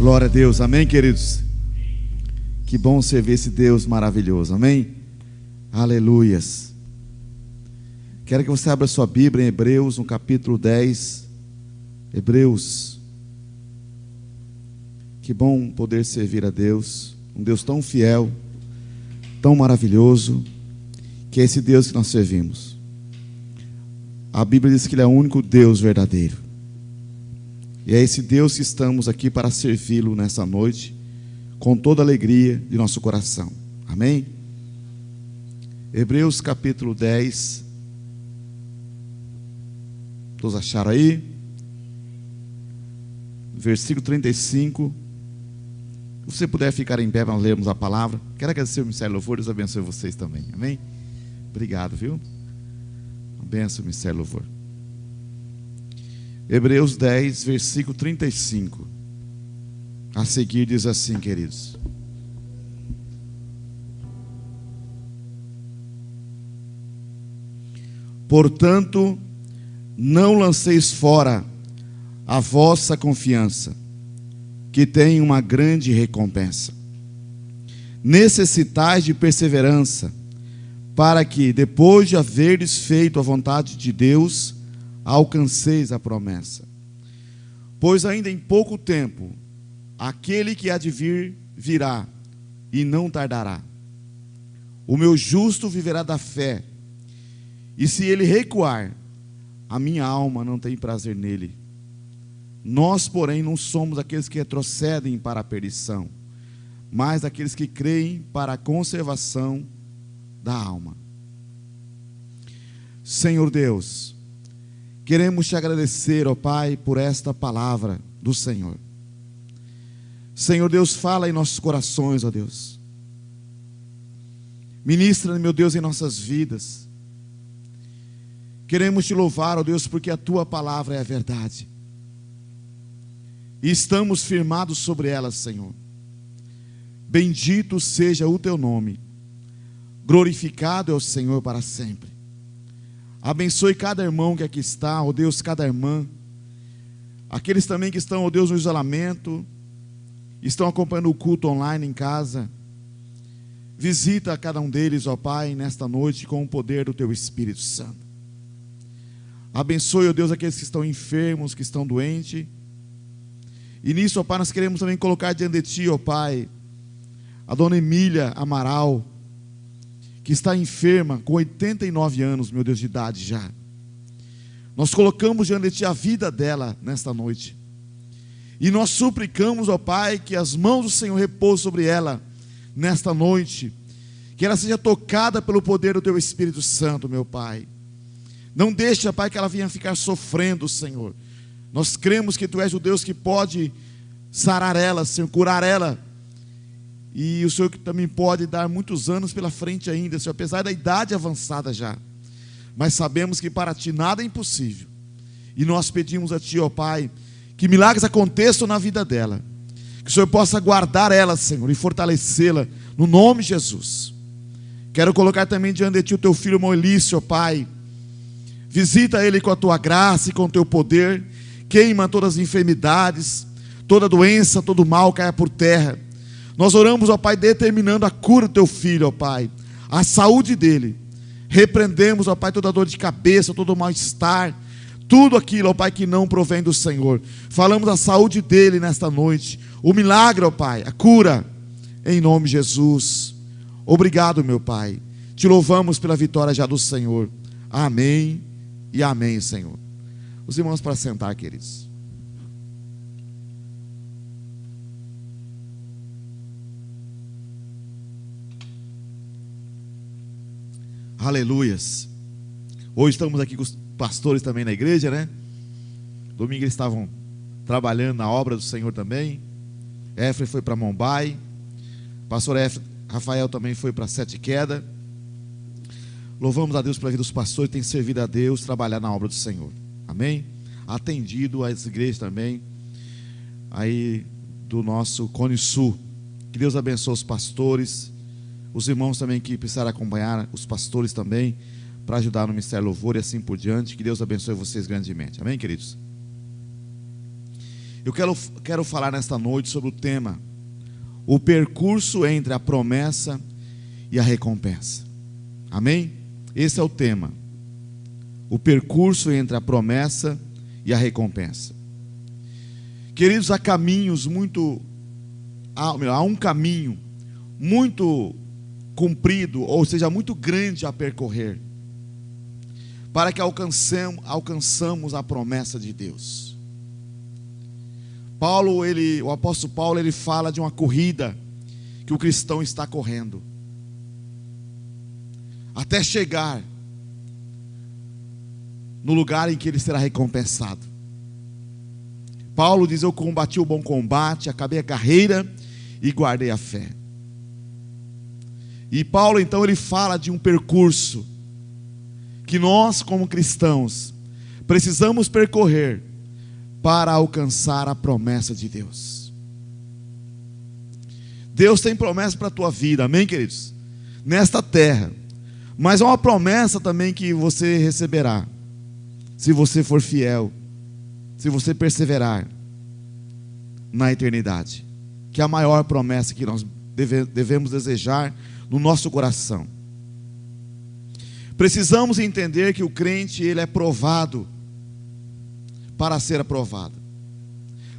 Glória a Deus, amém, queridos? Que bom servir esse Deus maravilhoso, amém? Aleluias. Quero que você abra sua Bíblia em Hebreus, no capítulo 10. Hebreus. Que bom poder servir a Deus, um Deus tão fiel, tão maravilhoso, que é esse Deus que nós servimos. A Bíblia diz que Ele é o único Deus verdadeiro. E é esse Deus que estamos aqui para servi-lo nessa noite, com toda a alegria de nosso coração. Amém? Hebreus capítulo 10. Todos acharam aí? Versículo 35. Se você puder ficar em pé para nós lermos a palavra. Quero agradecer o Ministério Louvor. Deus abençoe vocês também. Amém? Obrigado, viu? Abençoe o Ministério Louvor. Hebreus 10, versículo 35. A seguir diz assim, queridos: portanto, não lanceis fora a vossa confiança, que tem uma grande recompensa. Necessitais de perseverança, para que, depois de haverdes feito a vontade de Deus, alcanceis a promessa. Pois ainda em pouco tempo, aquele que há de vir, virá, e não tardará. O meu justo viverá da fé, e se ele recuar, a minha alma não tem prazer nele. Nós, porém, não somos aqueles que retrocedem para a perdição, mas aqueles que creem para a conservação da alma. Senhor Deus, queremos te agradecer, ó Pai, por esta palavra do Senhor. Senhor Deus, fala em nossos corações, ó Deus. Ministra, meu Deus, em nossas vidas. Queremos te louvar, ó Deus, porque a tua palavra é a verdade. E estamos firmados sobre ela, Senhor. Bendito seja o teu nome. Glorificado é o Senhor para sempre. Abençoe cada irmão que aqui está, ó Deus, cada irmã. Aqueles também que estão, ó Deus, no isolamento, estão acompanhando o culto online em casa. Visita cada um deles, ó Pai, nesta noite com o poder do teu Espírito Santo. Abençoe, ó Deus, aqueles que estão enfermos, que estão doentes. E nisso, ó Pai, nós queremos também colocar diante de Ti, ó Pai, a dona Emília Amaral, que está enferma com 89 anos, meu Deus, de idade já. Nós colocamos diante de Ti a vida dela nesta noite. E nós suplicamos, ó Pai, que as mãos do Senhor repousem sobre ela nesta noite. Que ela seja tocada pelo poder do Teu Espírito Santo, meu Pai. Não deixe, ó Pai, que ela venha ficar sofrendo, Senhor. Nós cremos que Tu és o Deus que pode sarar ela, Senhor, curar ela. E o Senhor que também pode dar muitos anos pela frente ainda, Senhor, apesar da idade avançada já. Mas sabemos que para Ti nada é impossível. E nós pedimos a Ti, ó Pai, que milagres aconteçam na vida dela. Que o Senhor possa guardar ela, Senhor, e fortalecê-la, no nome de Jesus. Quero colocar também diante de Ti o Teu filho Moelício, ó Pai. Visita ele com a Tua graça e com o Teu poder. Queima todas as enfermidades, toda doença, todo mal caia por terra. Nós oramos, ó Pai, determinando a cura do Teu filho, ó Pai, a saúde dele. Repreendemos, ó Pai, toda dor de cabeça, todo mal-estar, tudo aquilo, ó Pai, que não provém do Senhor. Falamos a saúde dele nesta noite, o milagre, ó Pai, a cura, em nome de Jesus. Obrigado, meu Pai, te louvamos pela vitória já do Senhor. Amém e amém, Senhor. Os irmãos para sentar, queridos. Aleluias. Hoje estamos aqui com os pastores também na igreja, né? Domingo eles estavam trabalhando na obra do Senhor também. Éfraim foi para Mumbai. Pastor Rafael também foi para Sete Queda. Louvamos a Deus pela vida dos pastores que têm servido a Deus, trabalhar na obra do Senhor. Amém? Atendido às igrejas também aí do nosso Cone Sul. Que Deus abençoe os pastores, os irmãos também que precisaram acompanhar, os pastores também, para ajudar no Ministério Louvor e assim por diante. Que Deus abençoe vocês grandemente. Amém, queridos? Eu quero falar nesta noite sobre o tema: o percurso entre a promessa e a recompensa. Amém? Esse é o tema. O percurso entre a promessa e a recompensa. Queridos, há um caminho muito comprido, ou seja, muito grande a percorrer, para que alcançamos a promessa de Deus. O apóstolo Paulo, ele fala de uma corrida que o cristão está correndo, até chegar no lugar em que ele será recompensado. Paulo diz: eu combati o bom combate, acabei a carreira e guardei a fé. E Paulo então ele fala de um percurso que nós, como cristãos, precisamos percorrer para alcançar a promessa de Deus. Deus tem promessa para a tua vida, amém, queridos? Nesta terra. Mas é uma promessa também que você receberá, se você for fiel, se você perseverar na eternidade, que é a maior promessa que nós devemos desejar no nosso coração. Precisamos entender que o crente, ele é provado para ser aprovado.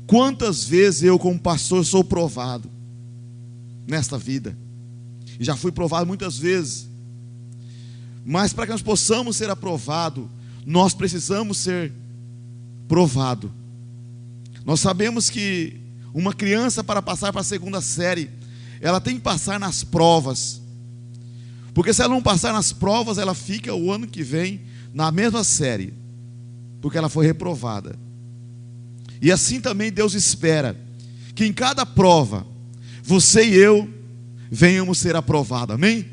Quantas vezes eu, como pastor, sou provado nesta vida, e já fui provado muitas vezes, mas para que nós possamos ser aprovados, nós precisamos ser provado. Nós sabemos que uma criança, para passar para a segunda série, ela tem que passar nas provas, porque se ela não passar nas provas, ela fica o ano que vem na mesma série, porque ela foi reprovada. E assim também Deus espera que em cada prova você e eu venhamos ser aprovados, amém?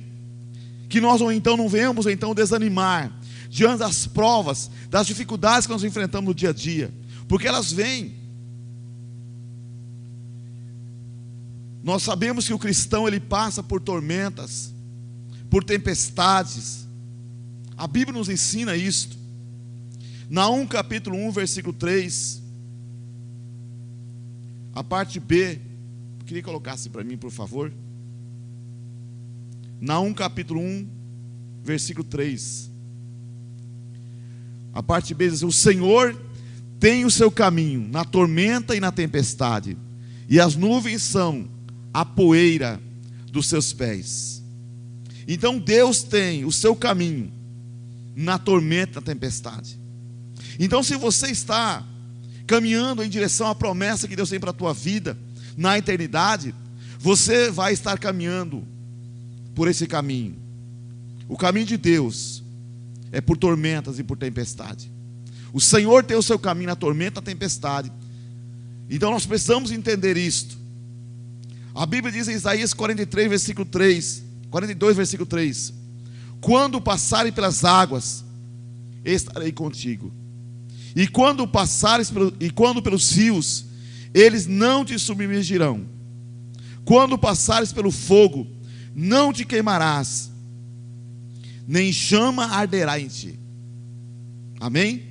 Que nós não venhamos desanimar diante das provas, das dificuldades que nós enfrentamos no dia a dia, porque elas vêm. Nós sabemos que o cristão, ele passa por tormentas, por tempestades. A Bíblia nos ensina isto. Naum capítulo 1, versículo 3, a parte B, queria que colocasse para mim, por favor. Naum capítulo 1, versículo 3, a parte B diz: o Senhor tem o seu caminho na tormenta e na tempestade, e as nuvens são a poeira dos seus pés. Então Deus tem o seu caminho na tormenta e na tempestade. Então, se você está caminhando em direção à promessa que Deus tem para a tua vida na eternidade, você vai estar caminhando por esse caminho. O caminho de Deus é por tormentas e por tempestade. O Senhor tem o seu caminho na tormenta e na tempestade. Então nós precisamos entender isto. A Bíblia diz em Isaías 42, versículo 3: quando passarem pelas águas, estarei contigo. E quando pelos rios, eles não te submergirão. Quando passares pelo fogo, não te queimarás, nem chama arderá em ti. Amém?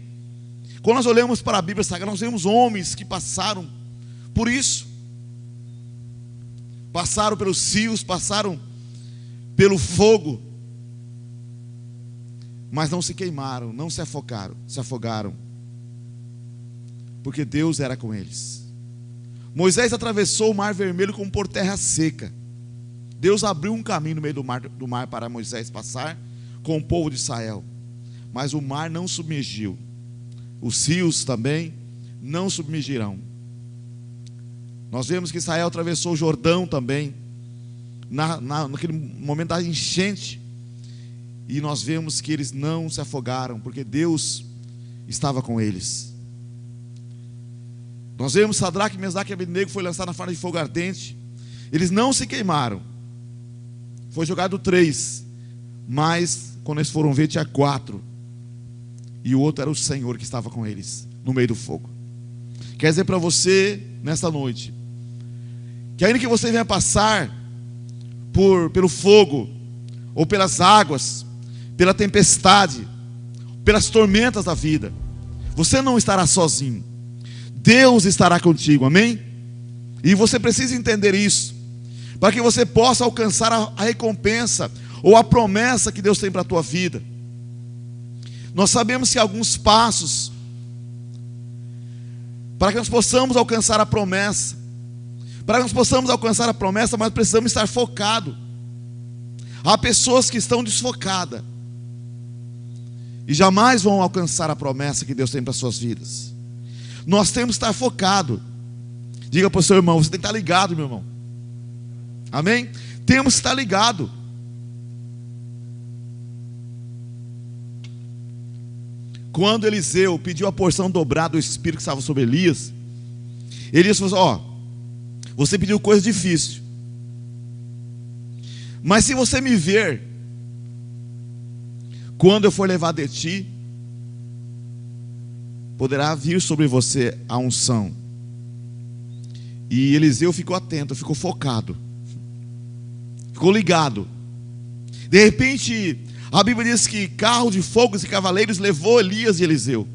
Quando nós olhamos para a Bíblia Sagrada, nós vemos homens que passaram por isso. Passaram pelos rios, passaram pelo fogo, mas não se queimaram, não se afogaram, porque Deus era com eles. Moisés atravessou o mar vermelho como por terra seca. Deus abriu um caminho no meio do mar para Moisés passar com o povo de Israel, mas o mar não submergiu. Os rios também não submergirão. Nós vemos que Israel atravessou o Jordão também, naquele momento da enchente, e nós vemos que eles não se afogaram, porque Deus estava com eles. Nós vemos Sadraque, Mesaque e Abednego foi lançado na forma de fogo ardente. Eles não se queimaram. Foi jogado 3, mas quando eles foram ver tinha 4. E o outro era o Senhor que estava com eles no meio do fogo. Quer dizer para você nesta noite, que ainda que você venha passar pelo fogo, ou pelas águas, pela tempestade, pelas tormentas da vida, você não estará sozinho. Deus estará contigo, amém? E você precisa entender isso, para que você possa alcançar a recompensa, ou a promessa que Deus tem para a tua vida. Nós sabemos que alguns passos, para que nós possamos alcançar a promessa, nós precisamos estar focados. Há pessoas que estão desfocadas, e jamais vão alcançar a promessa que Deus tem para as suas vidas. Nós temos que estar focados. Diga para o seu irmão, você tem que estar ligado, meu irmão. Amém? Temos que estar ligado. Quando Eliseu pediu a porção dobrada do Espírito que estava sobre Elias, Elias falou assim: você pediu coisa difícil, mas se você me ver quando eu for levar de ti, poderá vir sobre você a unção. E Eliseu ficou atento, ficou focado, ficou ligado. De repente, a Bíblia diz que carro de fogo e cavaleiros levou Elias e Eliseu.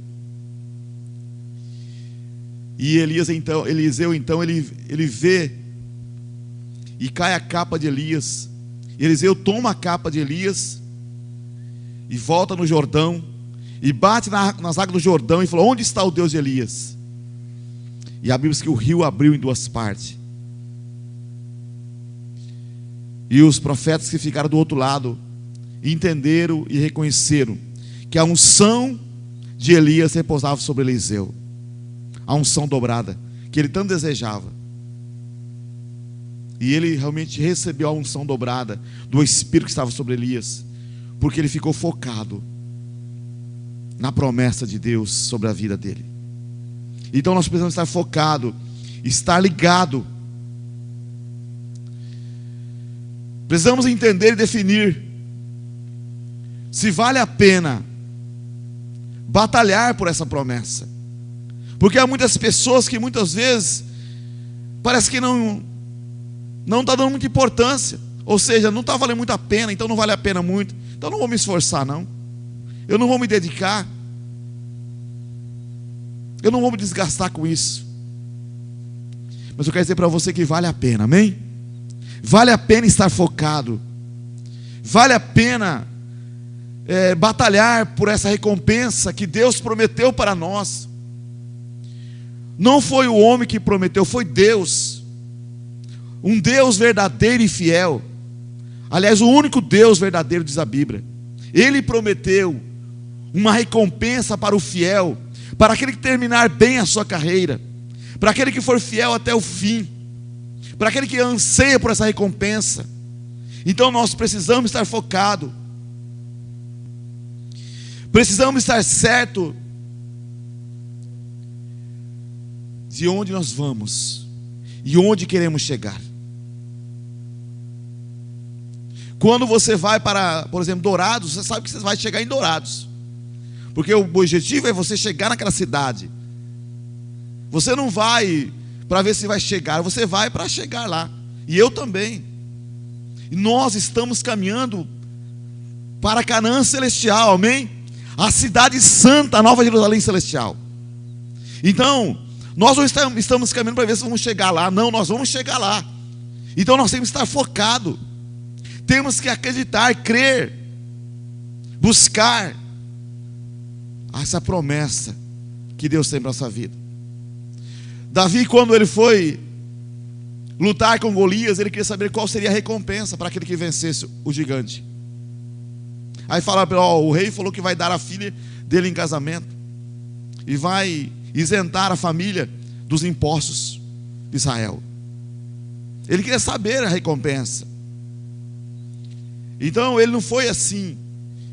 E Eliseu então ele vê, e cai a capa de Elias. Eliseu toma a capa de Elias e volta no Jordão, e bate nas águas do Jordão e falou: onde está o Deus de Elias? E a Bíblia diz que o rio abriu em duas partes. E os profetas que ficaram do outro lado entenderam e reconheceram que a unção de Elias repousava sobre Eliseu, a unção dobrada que ele tanto desejava. E ele realmente recebeu a unção dobrada do Espírito que estava sobre Elias, porque ele ficou focado na promessa de Deus sobre a vida dele. Então nós precisamos estar focado, estar ligado. Precisamos entender e definir se vale a pena batalhar por essa promessa. Porque há muitas pessoas que muitas vezes parece que não está dando muita importância, ou seja, não está valendo muito a pena, então não vale a pena muito, então não vou me esforçar não, eu não vou me dedicar, eu não vou me desgastar com isso. Mas eu quero dizer para você que vale a pena, amém? Vale a pena estar focado, vale a pena batalhar por essa recompensa que Deus prometeu para nós. Não foi o homem que prometeu, foi Deus, um Deus verdadeiro e fiel. Aliás, o único Deus verdadeiro, diz a Bíblia. Ele prometeu uma recompensa para o fiel, para aquele que terminar bem a sua carreira, para aquele que for fiel até o fim, para aquele que anseia por essa recompensa. Então nós precisamos estar focados, precisamos estar certo de onde nós vamos e onde queremos chegar. Quando você vai para, por exemplo, Dourados, você sabe que você vai chegar em Dourados, porque o objetivo é você chegar naquela cidade. Você não vai para ver se vai chegar, você vai para chegar lá. E eu também. E nós estamos caminhando para Canaã celestial, amém? A cidade santa, a Nova Jerusalém celestial. Então, nós não estamos caminhando para ver se vamos chegar lá. Não, nós vamos chegar lá. Então nós temos que estar focados. Temos que acreditar, crer, buscar essa promessa que Deus tem para a nossa vida. Davi, quando ele foi lutar com Golias, ele queria saber qual seria a recompensa para aquele que vencesse o gigante. Aí fala, o rei falou que vai dar a filha dele em casamento e vai isentar a família dos impostos de Israel. Ele queria saber a recompensa. Então ele não foi assim,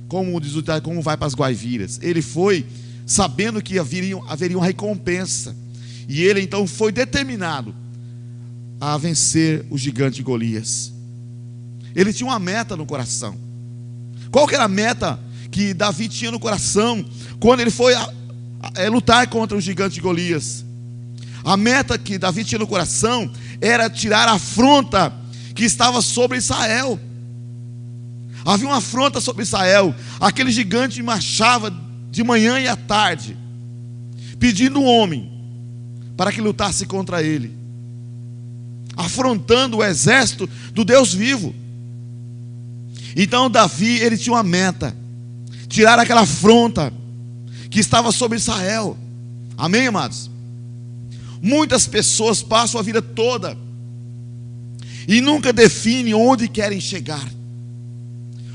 como diz o ditado, como vai para as Guaiviras. Ele foi sabendo que haveria uma recompensa. E ele então foi determinado a vencer o gigante Golias. Ele tinha uma meta no coração. Qual que era a meta que Davi tinha no coração quando ele foi lutar contra o gigante Golias? A meta que Davi tinha no coração era tirar a afronta que estava sobre Israel. Havia uma afronta sobre Israel. Aquele gigante marchava de manhã e à tarde, pedindo um homem para que lutasse contra ele, afrontando o exército do Deus vivo. Então Davi, ele tinha uma meta: tirar aquela afronta que estava sobre Israel. Amém, amados? Muitas pessoas passam a vida toda e nunca definem onde querem chegar,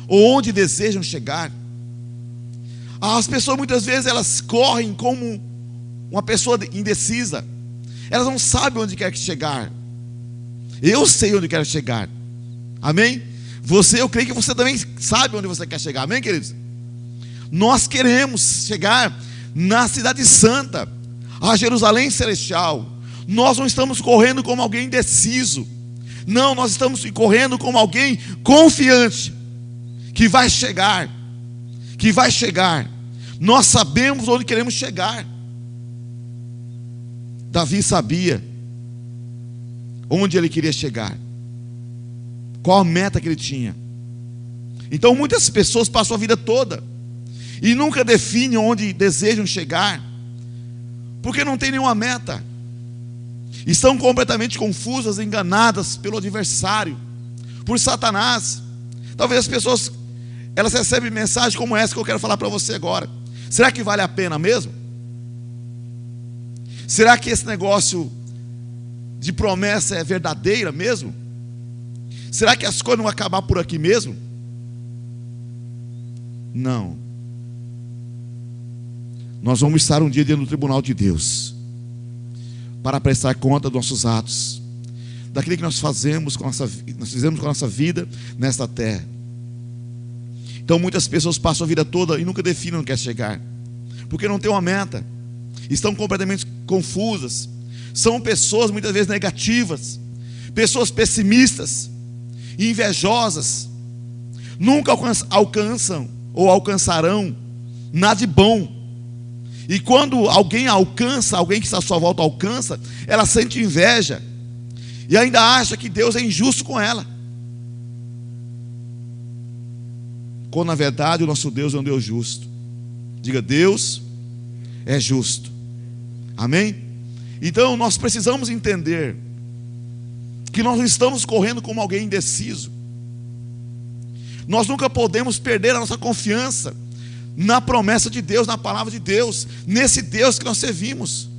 ou onde desejam chegar. As pessoas muitas vezes elas correm como uma pessoa indecisa. Elas não sabem onde quer chegar. Eu sei onde quero chegar. Amém? Eu creio que você também sabe onde você quer chegar. Amém, queridos? Nós queremos chegar na cidade santa, a Jerusalém celestial. Nós não estamos correndo como alguém indeciso. Não, nós estamos correndo como alguém confiante, que vai chegar. Que vai chegar. Nós sabemos onde queremos chegar. Davi sabia onde ele queria chegar, qual a meta que ele tinha. Então muitas pessoas passam a vida toda e nunca definem onde desejam chegar, porque não tem nenhuma meta. Estão completamente confusas, enganadas pelo adversário, por Satanás. Talvez as pessoas, elas recebem mensagem como essa que eu quero falar para você agora. Será que vale a pena mesmo? Será que esse negócio de promessa é verdadeira mesmo? Será que as coisas vão acabar por aqui mesmo? Não. Nós vamos estar um dia diante do tribunal de Deus para prestar conta dos nossos atos, daquilo que nós fizemos com a nossa vida nesta terra. Então muitas pessoas passam a vida toda e nunca definem onde quer chegar, porque não tem uma meta, estão completamente confusas. São pessoas muitas vezes negativas, pessoas pessimistas, invejosas, nunca alcançam ou alcançarão nada de bom. E quando alguém alcança, alguém que está à sua volta alcança, ela sente inveja e ainda acha que Deus é injusto com ela, quando na verdade o nosso Deus é um Deus justo. Diga: Deus é justo. Amém? Então nós precisamos entender que nós não estamos correndo como alguém indeciso. Nós nunca podemos perder a nossa confiança na promessa de Deus, na palavra de Deus, nesse Deus que nós servimos.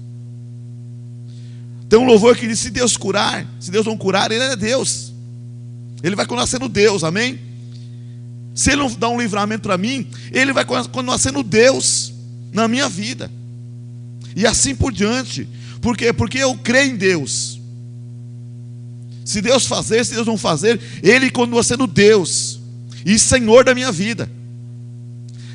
Tem um louvor que diz: se Deus curar, se Deus não curar, Ele é Deus, Ele vai continuar sendo Deus. Amém? Se Ele não dá um livramento para mim, Ele vai continuar sendo Deus na minha vida, e assim por diante. Por quê? Porque eu creio em Deus. Se Deus fazer, se Deus não fazer, Ele continua sendo Deus e Senhor da minha vida.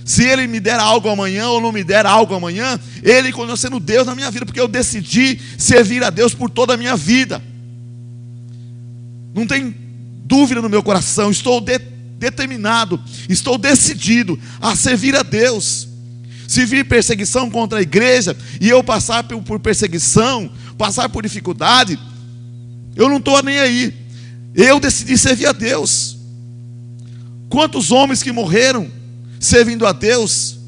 Se Ele me der algo amanhã ou não me der algo amanhã, Ele continua sendo Deus na minha vida, porque eu decidi servir a Deus por toda a minha vida. Não tem dúvida no meu coração, estou determinado, estou decidido a servir a Deus. Se vir perseguição contra a igreja e eu passar por perseguição, passar por dificuldade, eu não estou nem aí. Eu decidi servir a Deus. Quantos homens que morreram servindo a Deus,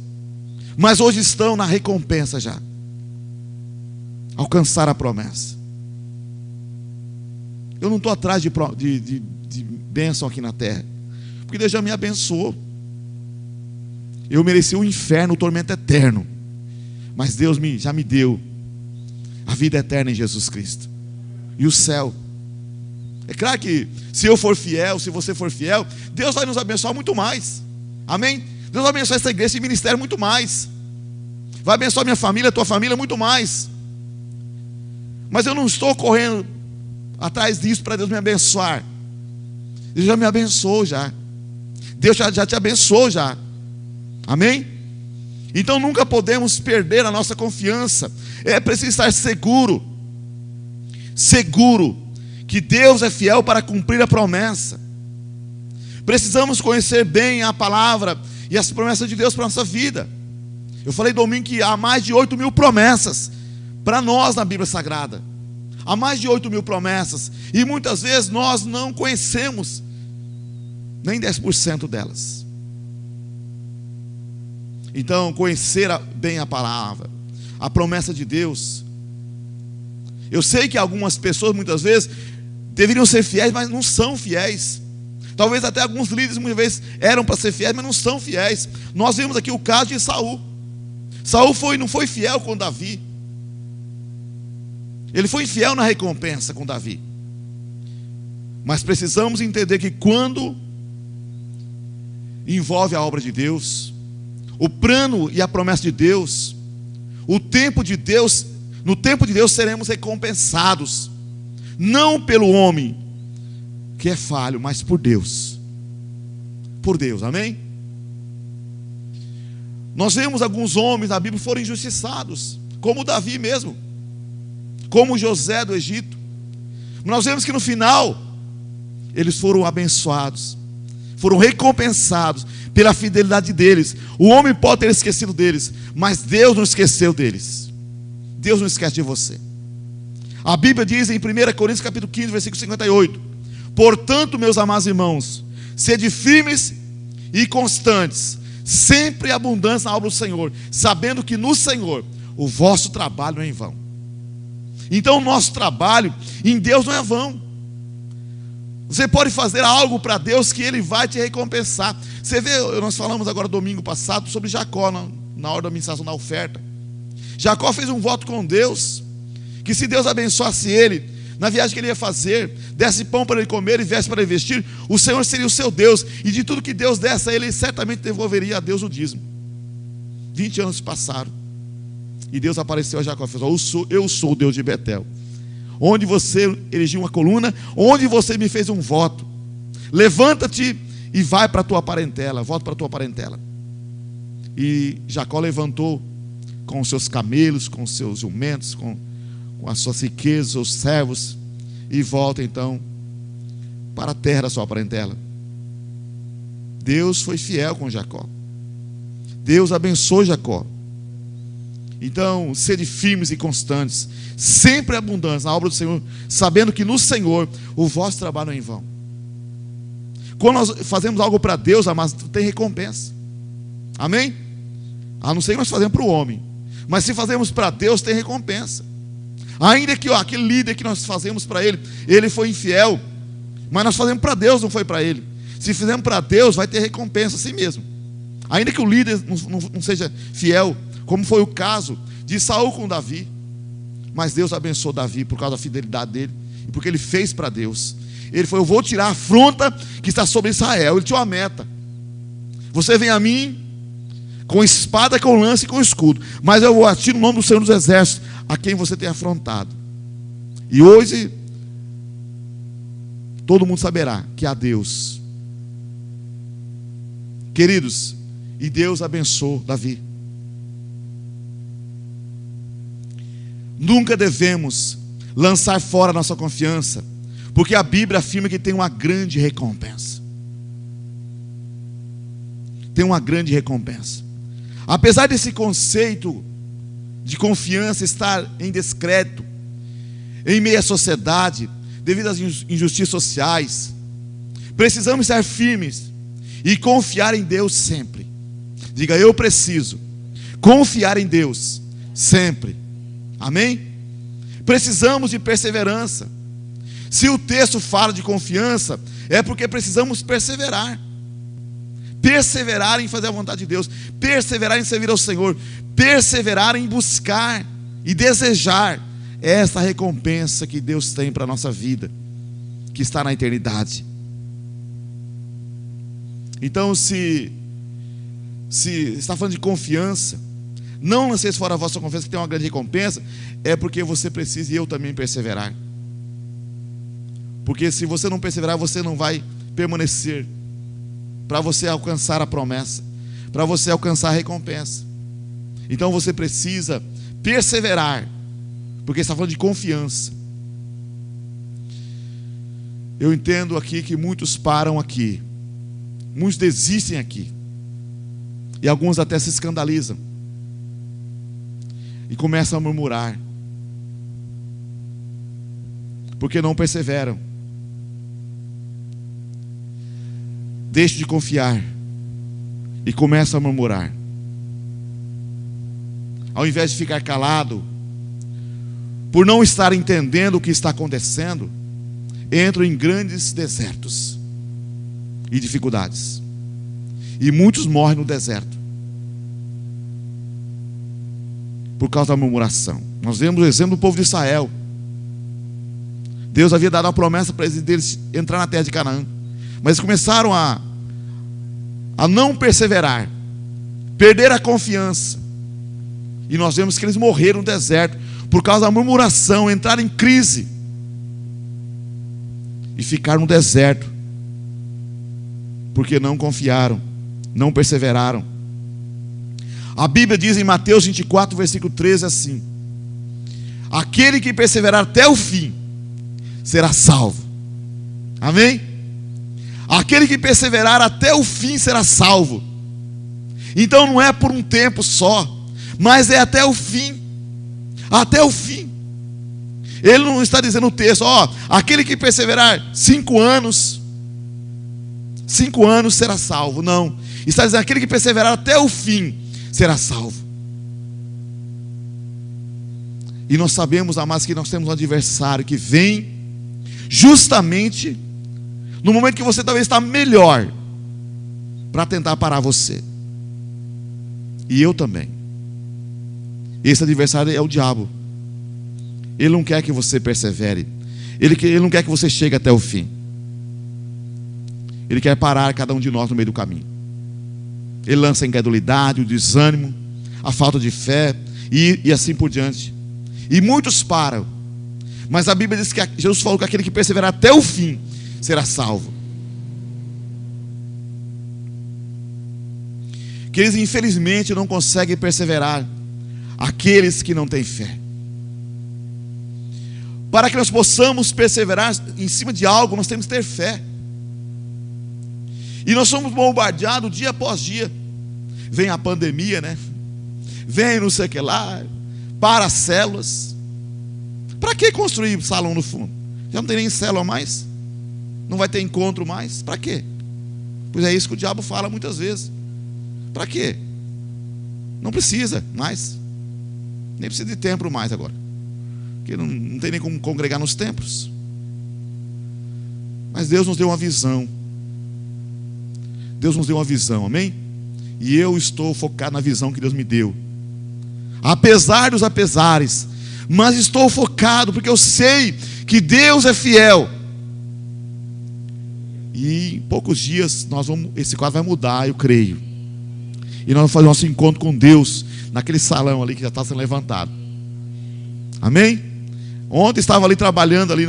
mas hoje estão na recompensa já, alcançar a promessa. Eu não estou atrás de bênção aqui na terra, porque Deus já me abençoou. Eu mereci o inferno, o tormento eterno, mas Deus já me deu a vida eterna em Jesus Cristo e o céu. É claro que se eu for fiel, se você for fiel, Deus vai nos abençoar muito mais. Amém? Deus vai abençoar essa igreja, esse ministério muito mais. Vai abençoar minha família, tua família muito mais. Mas eu não estou correndo atrás disso para Deus me abençoar. Deus já me abençoou já. Deus já te abençoou já. Amém? Então nunca podemos perder a nossa confiança. É preciso estar seguro que Deus é fiel para cumprir a promessa. Precisamos conhecer bem a palavra e as promessas de Deus para a nossa vida. Eu falei domingo que há mais de 8.000 promessas para nós na Bíblia Sagrada. Há mais de 8.000 promessas, e muitas vezes nós não conhecemos nem 10% delas. Então, conhecer bem a palavra, a promessa de Deus, Eu sei que algumas pessoas muitas vezes deveriam ser fiéis, mas não são fiéis. Talvez até alguns líderes muitas vezes eram para ser fiéis, mas não são fiéis. Nós vimos aqui o caso de Saul. Saul não foi fiel com Davi. Ele foi infiel na recompensa com Davi. Mas precisamos entender que quando envolve a obra de Deus, o plano e a promessa de Deus, o tempo de Deus, no tempo de Deus seremos recompensados, não pelo homem que é falho, mas por Deus. Por Deus, amém? Nós vemos alguns homens na Bíblia que foram injustiçados, como Davi mesmo, como José do Egito. Nós vemos que no final eles foram abençoados, foram recompensados pela fidelidade deles. O homem pode ter esquecido deles, mas Deus não esqueceu deles. Deus não esquece de você. A Bíblia diz em 1 Coríntios capítulo 15, versículo 58: portanto, meus amados irmãos, sede firmes e constantes, sempre abundância na obra do Senhor, sabendo que no Senhor o vosso trabalho não é em vão. Então o nosso trabalho em Deus não é vão. Você pode fazer algo para Deus que Ele vai te recompensar. Você vê, nós falamos agora domingo passado sobre Jacó, na hora da ministração da oferta. Jacó fez um voto com Deus, que se Deus abençoasse ele, na viagem que ele ia fazer, desse pão para ele comer e veste para ele vestir, o Senhor seria o seu Deus, e de tudo que Deus desse a ele, ele certamente devolveria a Deus o dízimo. 20 anos se passaram, e Deus apareceu a Jacó e falou: eu sou o Deus de Betel, onde você erigiu uma coluna, onde você me fez um voto. Levanta-te e vai para a tua parentela, volta para a tua parentela. E Jacó levantou com os seus camelos, com os seus jumentos, com as suas riquezas, os servos, e volta então para a terra da sua parentela. Deus foi fiel com Jacó. Deus abençoou Jacó. Então, sede firmes e constantes, sempre abundantes na obra do Senhor, sabendo que no Senhor o vosso trabalho não é em vão. Quando nós fazemos algo para Deus, amados, tem recompensa. Amém? A não ser que nós fazemos para o homem, mas se fazemos para Deus, tem recompensa. Ainda que aquele líder que nós fazemos para ele, ele foi infiel, mas nós fazemos para Deus, não foi para ele. Se fizermos para Deus, vai ter recompensa assim mesmo. Ainda que o líder não seja fiel, como foi o caso de Saul com Davi, mas Deus abençoou Davi por causa da fidelidade dele, e porque ele fez para Deus. Ele falou: eu vou tirar a afronta que está sobre Israel. Ele tinha uma meta: você vem a mim com espada, com lança e com escudo, mas eu vou atirar no nome do Senhor dos Exércitos, a quem você tem afrontado. E hoje todo mundo saberá que há Deus. Queridos, e Deus abençoou Davi. Nunca devemos lançar fora a nossa confiança, porque a Bíblia afirma que tem uma grande recompensa. Tem uma grande recompensa. Apesar desse conceito de confiança estar em descrédito em meio à sociedade, devido às injustiças sociais, precisamos estar firmes e confiar em Deus sempre. Diga: eu preciso confiar em Deus sempre. Amém? Precisamos de perseverança. Se o texto fala de confiança, é porque precisamos perseverar. Perseverar em fazer a vontade de Deus, perseverar em servir ao Senhor, perseverar em buscar e desejar essa recompensa que Deus tem para a nossa vida, que está na eternidade. Então, se está falando de confiança, não lanceis fora a vossa confiança, que tem uma grande recompensa, é porque você precisa, e eu também, perseverar. Porque se você não perseverar, você não vai permanecer para você alcançar a promessa, para você alcançar a recompensa. Então você precisa perseverar, porque está falando de confiança. Eu entendo aqui que muitos param aqui, muitos desistem aqui, e alguns até se escandalizam e começam a murmurar, porque não perseveram. Deixe de confiar e começa a murmurar. Ao invés de ficar calado, por não estar entendendo o que está acontecendo, entram em grandes desertos e dificuldades. E muitos morrem no deserto por causa da murmuração. Nós vemos o exemplo do povo de Israel. Deus havia dado a promessa para eles entrar na terra de Canaã, mas eles começaram a não perseverar, perder a confiança, e nós vemos que eles morreram no deserto por causa da murmuração, entraram em crise e ficaram no deserto porque não confiaram, não perseveraram. A Bíblia diz em Mateus 24, versículo 13 assim: aquele que perseverar até o fim será salvo. Amém? Aquele que perseverar até o fim será salvo. Então não é por um tempo só, mas é até o fim. Até o fim. Ele não está dizendo no texto, aquele que perseverar 5 anos será salvo. Não, está dizendo aquele que perseverar até o fim será salvo. E nós sabemos, amados, que nós temos um adversário que vem justamente no momento que você talvez está melhor, para tentar parar você. E eu também. Esse adversário é o diabo. Ele não quer que você persevere. Ele não quer que você chegue até o fim. Ele quer parar cada um de nós no meio do caminho. Ele lança a incredulidade, o desânimo, a falta de fé e assim por diante. E muitos param. Mas a Bíblia diz que Jesus falou que aquele que perseverar até o fim será salvo. Que eles infelizmente não conseguem perseverar, aqueles que não têm fé. Para que nós possamos perseverar em cima de algo, nós temos que ter fé. E nós somos bombardeados dia após dia. Vem a pandemia, né? Vem não sei o que lá, para as células. Para que construir salão no fundo? Já não tem nem célula mais? Não vai ter encontro mais? Para quê? Pois é isso que o diabo fala muitas vezes. Para quê? Não precisa mais. Nem precisa de templo mais agora. Porque não tem nem como congregar nos templos. Mas Deus nos deu uma visão. Deus nos deu uma visão, amém? E eu estou focado na visão que Deus me deu. Apesar dos apesares. Mas estou focado porque eu sei que Deus é fiel. E em poucos dias esse quadro vai mudar, eu creio. E nós vamos fazer nosso encontro com Deus naquele salão ali que já está sendo levantado. Amém? Ontem estava ali trabalhando ali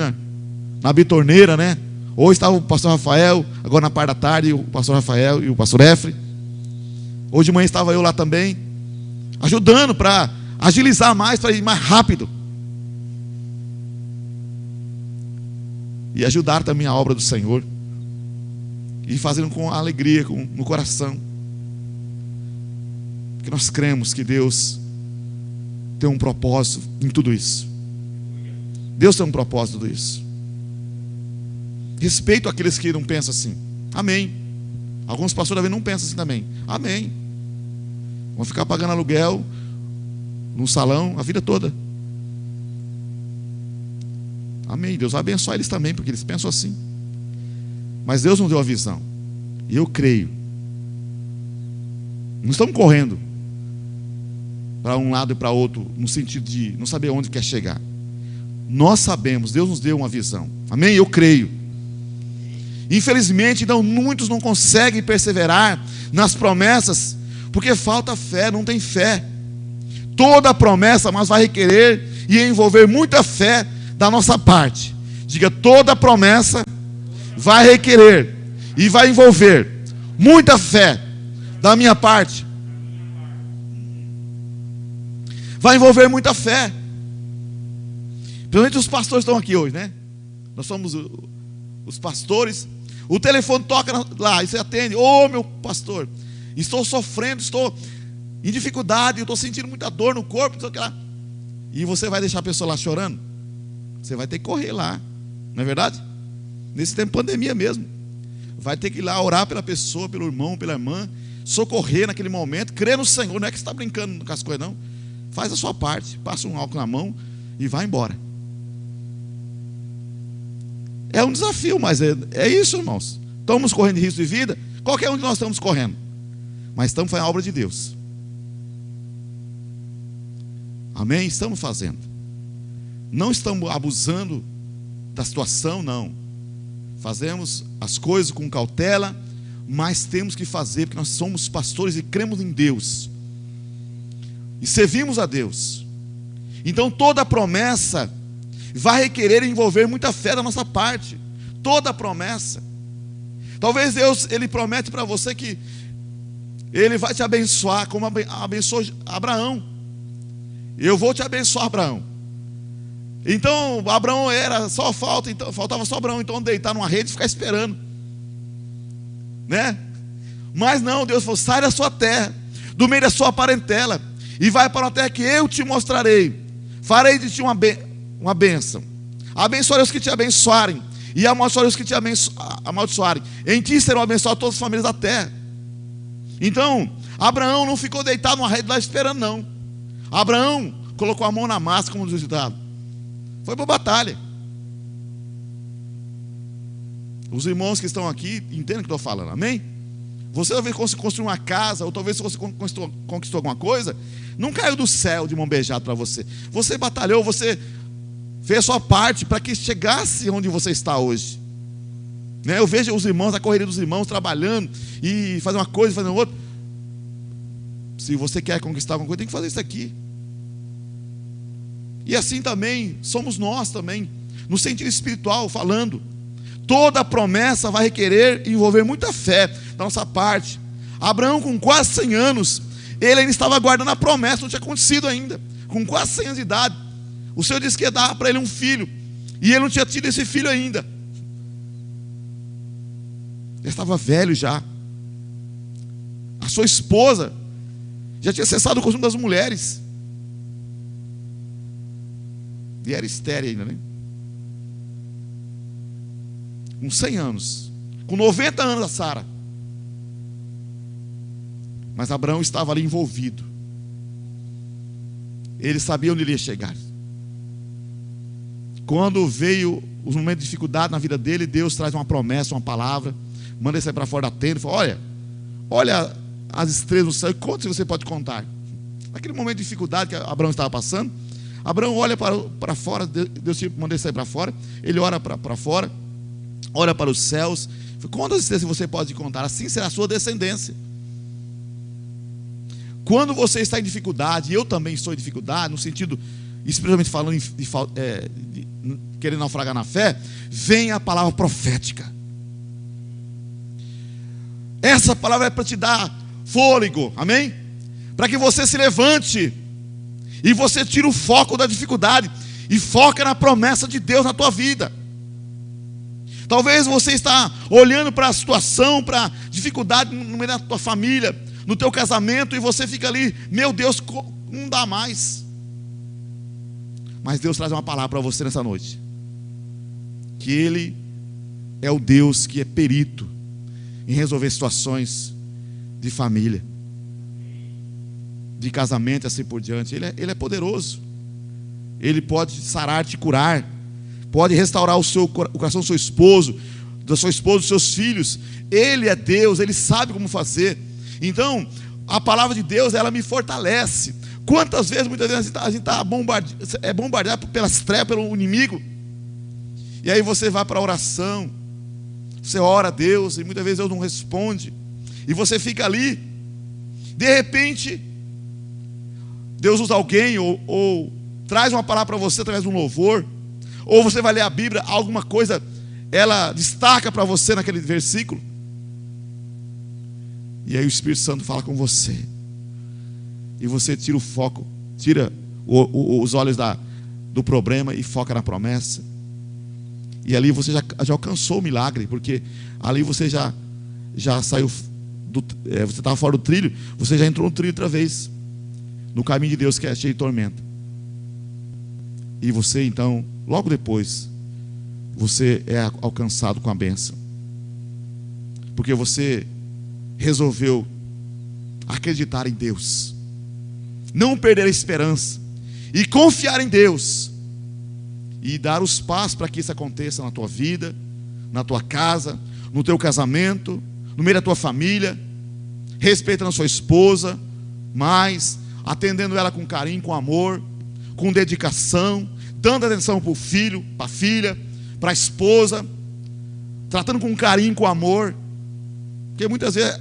na bitorneira, né? Hoje estava o pastor Rafael, agora na parte da tarde o pastor Rafael e o pastor Efre. Hoje de manhã estava eu lá também, ajudando para agilizar mais, para ir mais rápido. E ajudar também a obra do Senhor. E fazendo com alegria, no coração. Porque nós cremos que Deus tem um propósito em tudo isso. Deus tem um propósito em tudo isso. Respeito aqueles que não pensam assim. Amém. Alguns pastores também não pensam assim também. Amém. Vão ficar pagando aluguel num salão a vida toda. Amém. Deus vai abençoar eles também, porque eles pensam assim. Mas Deus nos deu a visão. E eu creio. Não estamos correndo para um lado e para outro, no sentido de não saber onde quer chegar. Nós sabemos, Deus nos deu uma visão. Amém? Eu creio. Infelizmente, então, muitos não conseguem perseverar nas promessas, porque falta fé, não tem fé. Toda promessa, mas vai requerer e envolver muita fé da nossa parte. Diga, toda promessa vai requerer e vai envolver muita fé da minha parte. Vai envolver muita fé. Principalmente os pastores estão aqui hoje, né? Nós somos os pastores. O telefone toca lá e você atende. Ô, meu pastor, estou sofrendo, estou em dificuldade, estou sentindo muita dor no corpo, não sei o que lá. E você vai deixar a pessoa lá chorando? Você vai ter que correr lá, não é verdade? Nesse tempo de pandemia mesmo. Vai ter que ir lá orar pela pessoa, pelo irmão, pela irmã, socorrer naquele momento, crer no Senhor. Não é que você está brincando com as coisas, não. Faz a sua parte, passa um álcool na mão e vai embora. É um desafio, mas é isso, irmãos. Estamos correndo risco de vida. Qualquer um de nós estamos correndo, mas estamos fazendo a obra de Deus. Amém? Estamos fazendo. Não estamos abusando da situação, não. Fazemos as coisas com cautela, mas temos que fazer, porque nós somos pastores e cremos em Deus. E servimos a Deus. Então toda promessa vai requerer envolver muita fé da nossa parte. Toda promessa. Talvez Deus, Ele promete para você que Ele vai te abençoar, como abençoou Abraão. Eu vou te abençoar, Abraão. Então Abraão faltava só Abraão então deitar numa rede e ficar esperando, né? Mas não, Deus falou: sai da sua terra, do meio da sua parentela, e vai para uma terra que eu te mostrarei. Farei de ti uma bênção. Abençoarei os que te abençoarem, e amaldiçoarei os que te amaldiçoarem. Em ti serão abençoadas todas as famílias da terra. Então Abraão não ficou deitado numa rede lá esperando, não. Abraão colocou a mão na massa, como diz o ditado. Foi para a batalha. Os irmãos que estão aqui entendem o que estou falando, amém? Você talvez construiu uma casa, ou talvez você conquistou alguma coisa, não caiu do céu de mão beijada para você. Você batalhou, você fez a sua parte para que chegasse onde você está hoje, né? Eu vejo os irmãos, a correria dos irmãos trabalhando e fazendo uma coisa, fazendo outra. Se você quer conquistar alguma coisa, tem que fazer isso aqui. E assim também somos nós também, no sentido espiritual falando. Toda promessa vai requerer envolver muita fé da nossa parte. Abraão, com quase 100 anos, ele ainda estava aguardando a promessa, não tinha acontecido ainda. Com quase 100 anos de idade, o Senhor disse que ia dar para ele um filho, e ele não tinha tido esse filho ainda. Ele estava velho já. A sua esposa já tinha cessado o costume das mulheres, e era estéril ainda, né? Com 100 anos, com 90 anos a Sara. Mas Abraão estava ali envolvido. Ele sabia onde ele ia chegar. Quando veio os momentos de dificuldade na vida dele, Deus traz uma promessa, uma palavra, manda ele sair para fora da tenda e fala: olha as estrelas do céu e conta se você pode contar. Naquele momento de dificuldade que Abraão estava passando, Abraão olha para fora, Deus manda ele sair para fora, ele ora para fora, olha para os céus, quantas estrelas você pode contar? Assim será a sua descendência. Quando você está em dificuldade, e eu também estou em dificuldade, no sentido, espiritualmente falando, de querer naufragar na fé, vem a palavra profética. Essa palavra é para te dar fôlego, amém? Para que você se levante e você tire o foco da dificuldade e foca na promessa de Deus na tua vida. Talvez você está olhando para a situação, para a dificuldade no meio da tua família, no teu casamento, e você fica ali: meu Deus, não dá mais. Mas Deus traz uma palavra para você nessa noite, que Ele é o Deus que é perito em resolver situações de família, de casamento e assim por diante. Ele é poderoso. Ele pode sarar, te curar, pode restaurar o coração do seu esposo, da sua esposa, dos seus filhos. Ele é Deus, Ele sabe como fazer. Então, a palavra de Deus, ela me fortalece. Quantas vezes, muitas vezes, a gente está bombardeado pelas trevas, pelo inimigo. E aí você vai para a oração, você ora a Deus, e muitas vezes Deus não responde. E você fica ali, de repente, Deus usa alguém, ou traz uma palavra para você através de um louvor, ou você vai ler a Bíblia, alguma coisa, ela destaca para você naquele versículo. E aí o Espírito Santo fala com você, e você tira o foco, tira os olhos do problema e foca na promessa. E ali você já alcançou o milagre, porque ali você já saiu você estava fora do trilho, você já entrou no trilho outra vez, no caminho de Deus que é cheio de tormenta. E você então, logo depois, você é alcançado com a bênção, porque você resolveu acreditar em Deus, não perder a esperança e confiar em Deus. e dar os passos para que isso aconteça na tua vida, na tua casa, no teu casamento, no meio da tua família, respeitando a sua esposa, mas atendendo ela com carinho, com amor, com dedicação, dando atenção para o filho, para a filha, para a esposa, tratando com carinho, com amor, porque muitas vezes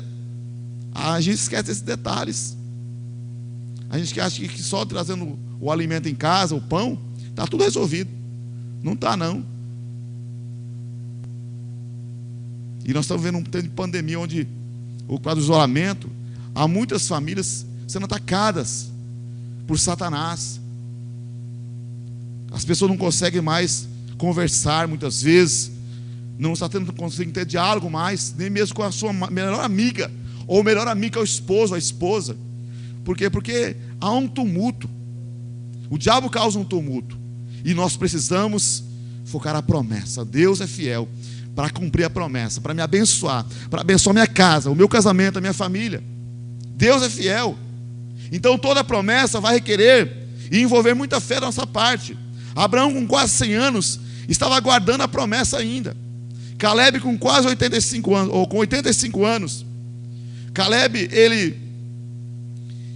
a gente esquece esses detalhes. A gente acha que só trazendo o alimento em casa, o pão, está tudo resolvido. Não está, não. E nós estamos vendo um tempo de pandemia onde, por causa do isolamento, há muitas famílias sendo atacadas por Satanás. As pessoas não conseguem mais conversar muitas vezes, não está conseguindo ter diálogo mais, nem mesmo com a sua melhor amiga, ou o melhor amigo é o esposo, a esposa. Por quê? Porque há um tumulto. O diabo causa um tumulto. E nós precisamos focar a promessa. Deus é fiel para cumprir a promessa, para me abençoar, para abençoar minha casa, o meu casamento, a minha família. Deus é fiel. Então toda promessa vai requerer e envolver muita fé da nossa parte. Abraão, com quase 100 anos, estava aguardando a promessa ainda. Caleb, com quase 85 anos, ou com 85 anos, Caleb, ele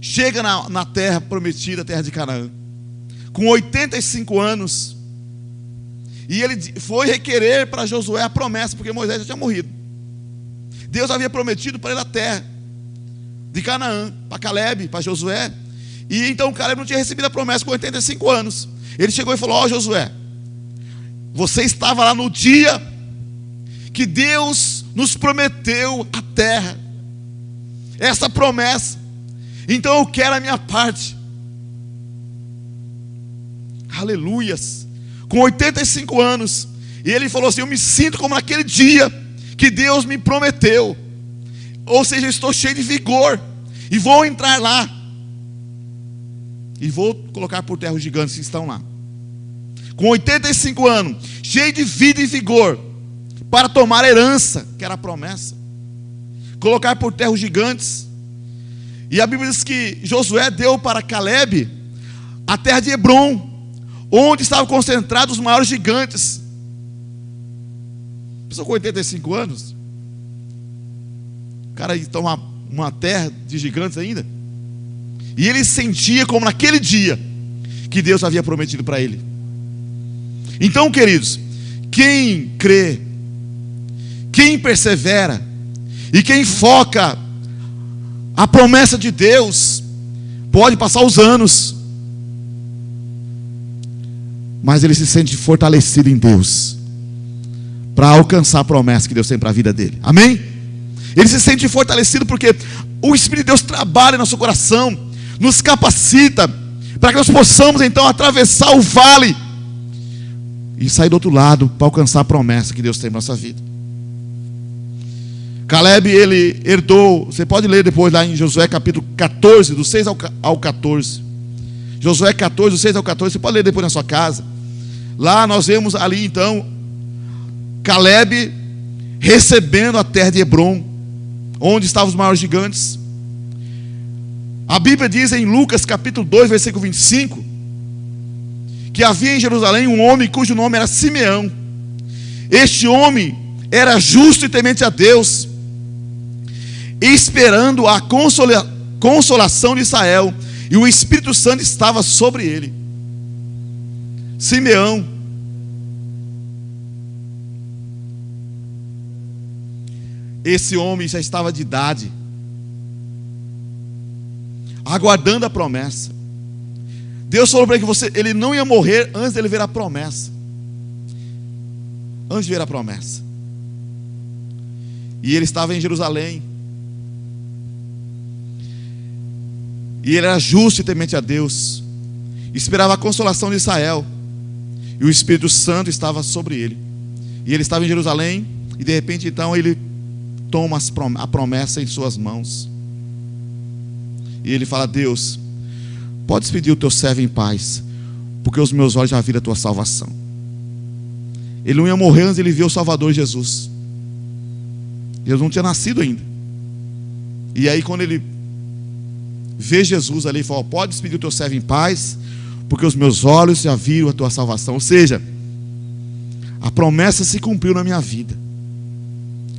chega na terra prometida, a terra de Canaã, com 85 anos, e ele foi requerer para Josué a promessa, porque Moisés já tinha morrido. Deus havia prometido para ele a terra de Canaã, para Caleb, para Josué, e então Caleb não tinha recebido a promessa com 85 anos. Ele chegou e falou: ó Josué, você estava lá no dia que Deus nos prometeu a terra, essa promessa, então eu quero a minha parte. Aleluias. Com 85 anos, e ele falou assim: eu me sinto como naquele dia que Deus me prometeu, ou seja, eu estou cheio de vigor, e vou entrar lá, e vou colocar por terra os gigantes que estão lá. Com 85 anos, cheio de vida e vigor, para tomar a herança, que era a promessa, colocar por terra os gigantes. E a Bíblia diz que Josué deu para Caleb a terra de Hebrom, onde estavam concentrados os maiores gigantes. Pessoa com 85 anos, o cara toma uma terra de gigantes ainda, e ele sentia como naquele dia que Deus havia prometido para ele. Então, queridos, quem crê, quem persevera e quem foca a promessa de Deus, pode passar os anos, mas ele se sente fortalecido em Deus para alcançar a promessa que Deus tem para a vida dele. Amém? Ele se sente fortalecido porque o Espírito de Deus trabalha em nosso coração, nos capacita para que nós possamos então atravessar o vale e sair do outro lado para alcançar a promessa que Deus tem para a nossa vida. Caleb, ele herdou, você pode ler depois lá em Josué capítulo 14, do 6 ao 14. Josué 14, do 6 ao 14, você pode ler depois na sua casa. Lá nós vemos ali então Caleb recebendo a terra de Hebrom, onde estavam os maiores gigantes. A Bíblia diz em Lucas capítulo 2, versículo 25, que havia em Jerusalém um homem cujo nome era Simeão. Este homem era justo e temente a Deus, esperando a consolação de Israel, e o Espírito Santo estava sobre ele. Simeão, esse homem já estava de idade, aguardando a promessa. Deus falou para ele que ele não ia morrer antes dele ver a promessa. Antes de ver a promessa. E ele estava em Jerusalém. E ele era justo e temente a Deus. Esperava a consolação de Israel. E o Espírito Santo estava sobre ele. E ele estava em Jerusalém. E de repente então ele toma a promessa em suas mãos. E ele fala: Deus, pode despedir o teu servo em paz, porque os meus olhos já viram a tua salvação. Ele não ia morrer antes de ele ver o Salvador Jesus. Jesus não tinha nascido ainda. E aí quando ele vê Jesus ali, ele fala: pode despedir o teu servo em paz, porque os meus olhos já viram a tua salvação. Ou seja, a promessa se cumpriu na minha vida.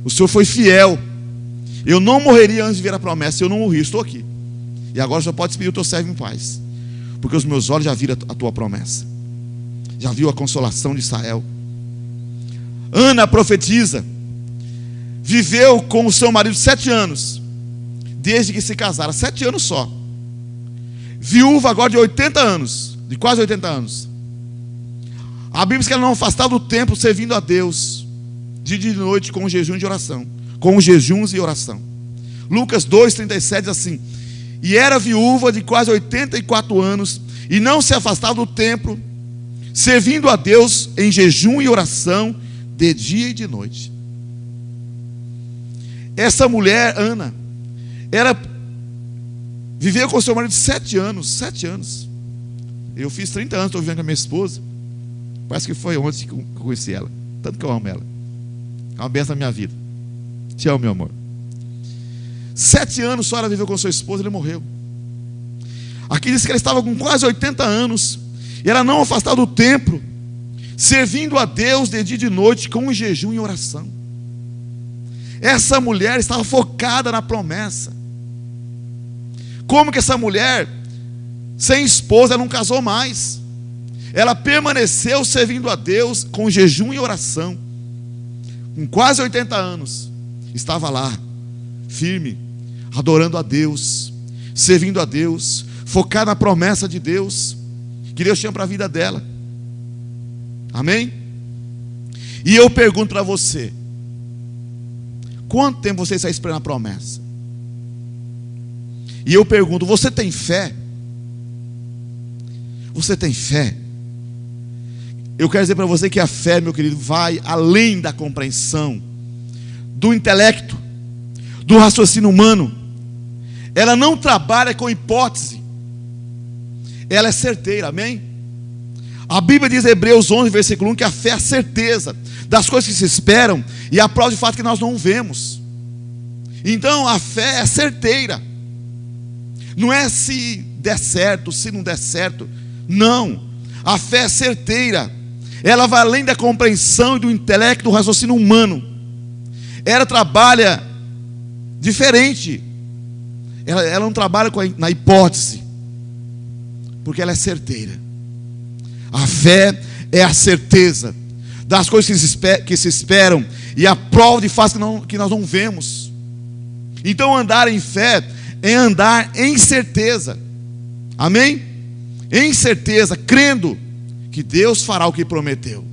O Senhor foi fiel. Eu não morreria antes de ver a promessa. Eu não morri, estou aqui. E agora o Senhor pode despedir o teu servo em paz, porque os meus olhos já viram a tua promessa, já viu a consolação de Israel. Ana, profetiza, viveu com o seu marido 7 anos, desde que se casaram, 7 anos só. Viúva agora de 80 anos, de quase 80 anos. A Bíblia diz que ela não afastava do templo, servindo a Deus, de dia e de noite, com jejum e oração, com jejuns e oração. Lucas 2,37 diz assim: e era viúva de quase 84 anos, e não se afastava do templo, servindo a Deus em jejum e oração, de dia e de noite. Essa mulher, Ana, viveu com seu marido 7 anos. 7 anos. Eu fiz 30 anos, estou vivendo com a minha esposa. Parece que foi ontem que eu conheci ela. Tanto que eu amo ela. É uma bênção na minha vida. Te amo, meu amor. 7 anos só ela viveu com sua esposa e ele morreu. Aqui diz que ela estava com quase 80 anos, e ela não afastava do templo, servindo a Deus de dia e de noite, com jejum e oração. Essa mulher estava focada na promessa. Como que essa mulher, sem esposa, ela não casou mais? Ela permaneceu servindo a Deus com jejum e oração. Com quase 80 anos, estava lá, firme, adorando a Deus, servindo a Deus, focada na promessa de Deus, que Deus tinha para a vida dela. Amém? E eu pergunto para você: quanto tempo você está esperando a promessa? E eu pergunto: você tem fé? Você tem fé? Eu quero dizer para você que a fé, meu querido, vai além da compreensão, do intelecto, do raciocínio humano. Ela não trabalha com hipótese, ela é certeira, amém? A Bíblia diz em Hebreus 11, versículo 1, que a fé é a certeza das coisas que se esperam e a prova de fato que nós não vemos. Então a fé é certeira. Não é se der certo, se não der certo. Não, a fé é certeira. Ela vai além da compreensão e do intelecto, do raciocínio humano. Ela trabalha diferente. Ela não trabalha na hipótese, porque ela é certeira. A fé é a certeza das coisas que se esperam e a prova de fato que nós não vemos. Então andar em fé é andar em certeza. Amém? Em certeza, crendo que Deus fará o que prometeu.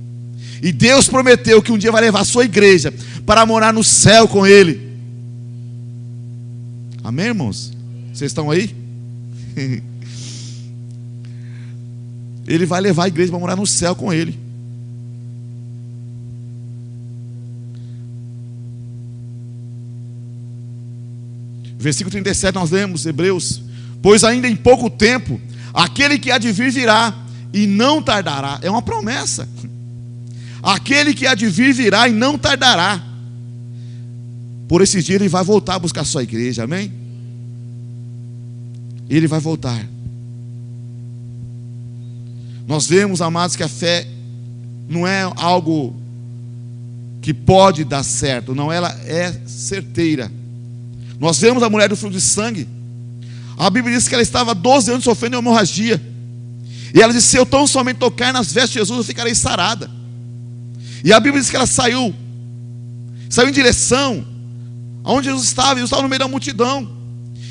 E Deus prometeu que um dia vai levar a sua igreja para morar no céu com Ele. Amém, irmãos? Vocês estão aí? Ele vai levar a igreja para morar no céu com Ele. Versículo 37 nós lemos, Hebreus: pois ainda em pouco tempo aquele que há de vir virá e não tardará. É uma promessa. Aquele que há de vir virá e não tardará. Por esse dia ele vai voltar a buscar a sua igreja, amém? Ele vai voltar. Nós vemos, amados, que a fé não é algo que pode dar certo, não, ela é certeira. Nós vemos a mulher do fluxo de sangue. A Bíblia diz que ela estava 12 anos sofrendo hemorragia, e ela disse: se eu tão somente tocar nas vestes de Jesus, eu ficarei sarada. E a Bíblia diz que ela saiu em direção aonde Jesus estava, e Jesus estava no meio da multidão,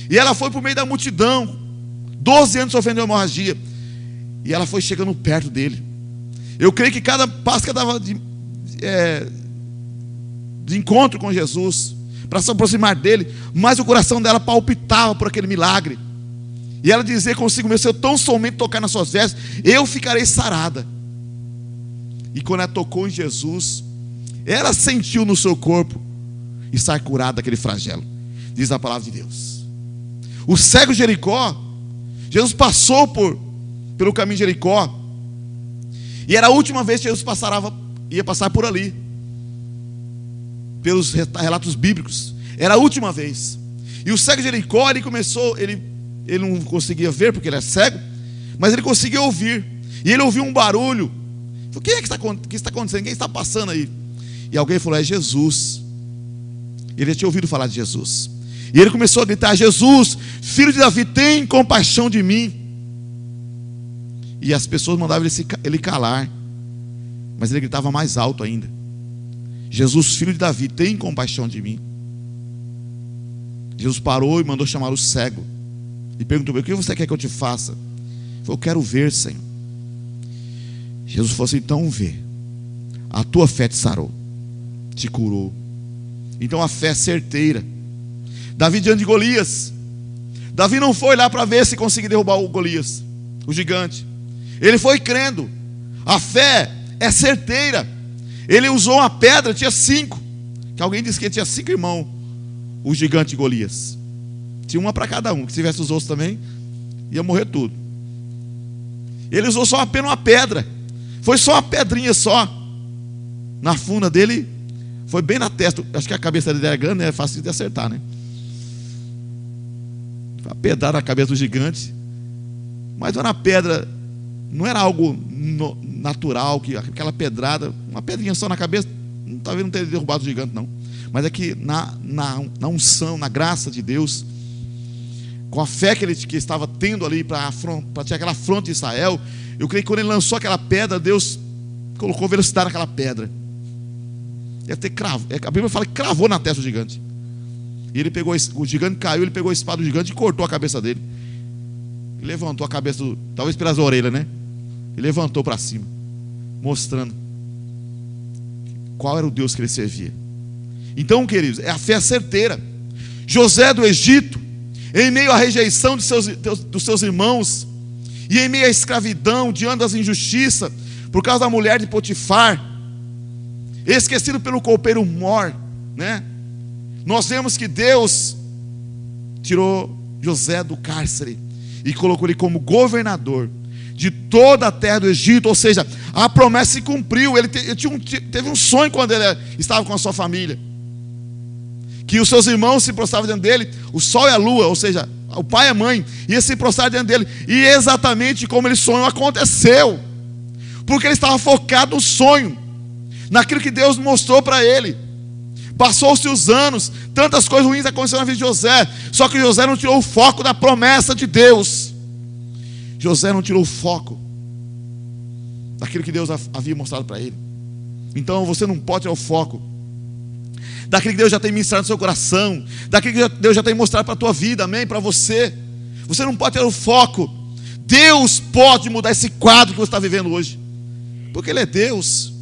e ela foi para o meio da multidão, 12 anos sofrendo hemorragia, e ela foi chegando perto dele. Eu creio que cada passo que ela dava de encontro com Jesus, para se aproximar dele, mais o coração dela palpitava por aquele milagre. E ela dizia consigo mesmo: se eu tão somente tocar nas suas vestes, eu ficarei sarada. E quando ela tocou em Jesus, ela sentiu no seu corpo estar curada daquele flagelo. Diz a palavra de Deus. O cego de Jericó, Jesus passou pelo caminho de Jericó, e era a última vez que Jesus ia passar por ali. Pelos relatos bíblicos, era a última vez. E o cego de Jericó, ele não conseguia ver porque ele é cego, mas ele conseguiu ouvir. E ele ouviu um barulho. Falou: quem é que está acontecendo? Quem está passando aí? E alguém falou: é Jesus. Ele tinha ouvido falar de Jesus. E ele começou a gritar: Jesus, filho de Davi, tem compaixão de mim. E as pessoas mandavam ele calar, mas ele gritava mais alto ainda: Jesus, filho de Davi, tem compaixão de mim. Jesus parou e mandou chamar o cego e perguntou: o que você quer que eu te faça? Ele falou: eu quero ver, Senhor. Jesus falou assim: então vê, a tua fé te sarou, te curou. Então a fé é certeira. Davi diante de Golias, Davi não foi lá para ver se conseguia derrubar o Golias, o gigante. Ele foi crendo. A fé é certeira. Ele usou uma pedra, tinha 5, que alguém disse que ele tinha 5 irmãos, o gigante Golias. Tinha uma para cada um, que se tivesse os outros também, ia morrer tudo. Ele usou só apenas uma pedra. Foi só uma pedrinha só. Na funda dele, foi bem na testa. Acho que a cabeça dele era grande, né? É fácil de acertar, né? A pedra na cabeça do gigante. Mas não era pedra, não era algo natural, que aquela pedrada, uma pedrinha só na cabeça, talvez não tenha derrubado o gigante, não. Mas é que na unção, na graça de Deus, com a fé que ele estava tendo ali para tirar aquela afronta de Israel, eu creio que quando ele lançou aquela pedra, Deus colocou velocidade naquela pedra. Deve ter cravo. A Bíblia fala que cravou na testa do gigante. E ele pegou, o gigante caiu, ele pegou a espada do gigante e cortou a cabeça dele. E levantou a cabeça, talvez pelas orelhas, né? E levantou para cima, mostrando qual era o Deus que ele servia. Então, queridos, a fé é certeira. José do Egito, em meio à rejeição dos seus irmãos, e em meio à escravidão, diante das injustiças, por causa da mulher de Potifar, esquecido pelo copeiro Mor, né? Nós vemos que Deus tirou José do cárcere e colocou ele como governador de toda a terra do Egito. Ou seja, a promessa se cumpriu. Ele teve um sonho quando ele estava com a sua família, que os seus irmãos se prostravam diante dele, o sol e a lua, ou seja, o pai e a mãe, ia se prostrar diante dele. E exatamente como ele sonhou, aconteceu, porque ele estava focado no sonho, naquilo que Deus mostrou para ele. Passou-se os anos, tantas coisas ruins aconteceram na vida de José, só que José não tirou o foco da promessa de Deus. José não tirou o foco daquilo que Deus havia mostrado para ele. Então você não pode tirar o foco daquilo que Deus já tem ministrado no seu coração, daquilo que Deus já tem mostrado para a tua vida, amém? Para você. Você não pode tirar o foco. Deus pode mudar esse quadro que você está vivendo hoje, porque Ele é Deus.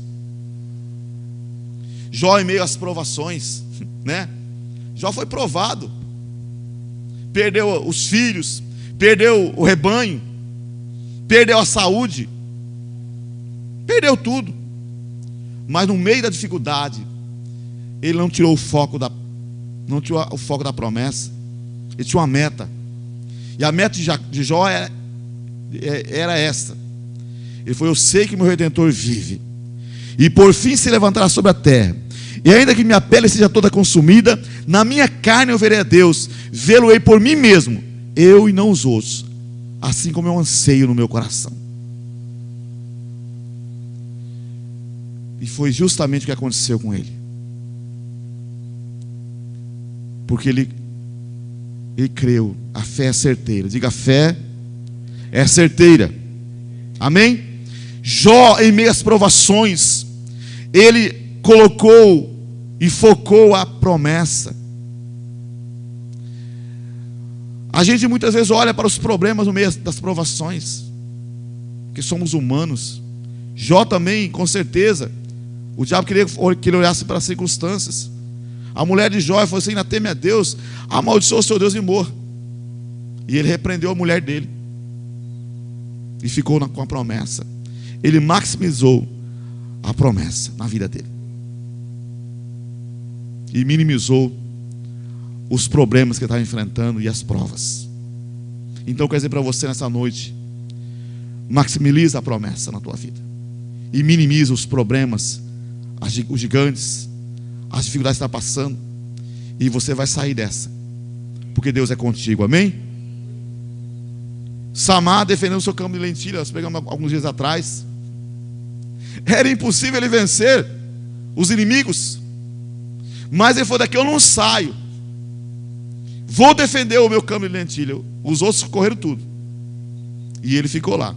Jó, em meio às provações, né? Jó foi provado, perdeu os filhos, perdeu o rebanho, perdeu a saúde, perdeu tudo, mas no meio da dificuldade, ele não tirou o foco da promessa. Ele tinha uma meta, e a meta de Jó era esta. Ele falou: eu sei que meu Redentor vive, e por fim se levantará sobre a terra, e ainda que minha pele seja toda consumida, na minha carne eu verei a Deus, vê-lo-ei por mim mesmo, eu e não os outros, assim como eu anseio no meu coração. E foi justamente o que aconteceu com ele, porque ele creu. A fé é certeira. Diga: a fé é certeira, amém? Jó, em meio às provações, ele colocou e focou a promessa. A gente muitas vezes olha para os problemas no meio das provações, porque somos humanos. Jó também, com certeza, o diabo queria que ele olhasse para as circunstâncias. A mulher de Jó falou assim: ainda teme a Deus, amaldiçoa o seu Deus e morra. E ele repreendeu a mulher dele e ficou com a promessa. Ele maximizou a promessa na vida dele e minimizou os problemas que ele estava enfrentando e as provas. Então eu quero dizer para você nessa noite: maximiza a promessa na tua vida e minimiza os problemas, os gigantes, as dificuldades que está passando, e você vai sair dessa, porque Deus é contigo, amém? Samar defendendo o seu campo de lentilha, nós pegamos alguns dias atrás. Era impossível ele vencer os inimigos, mas ele falou: daqui eu não saio, vou defender o meu campo de lentilha. Os outros correram tudo, e ele ficou lá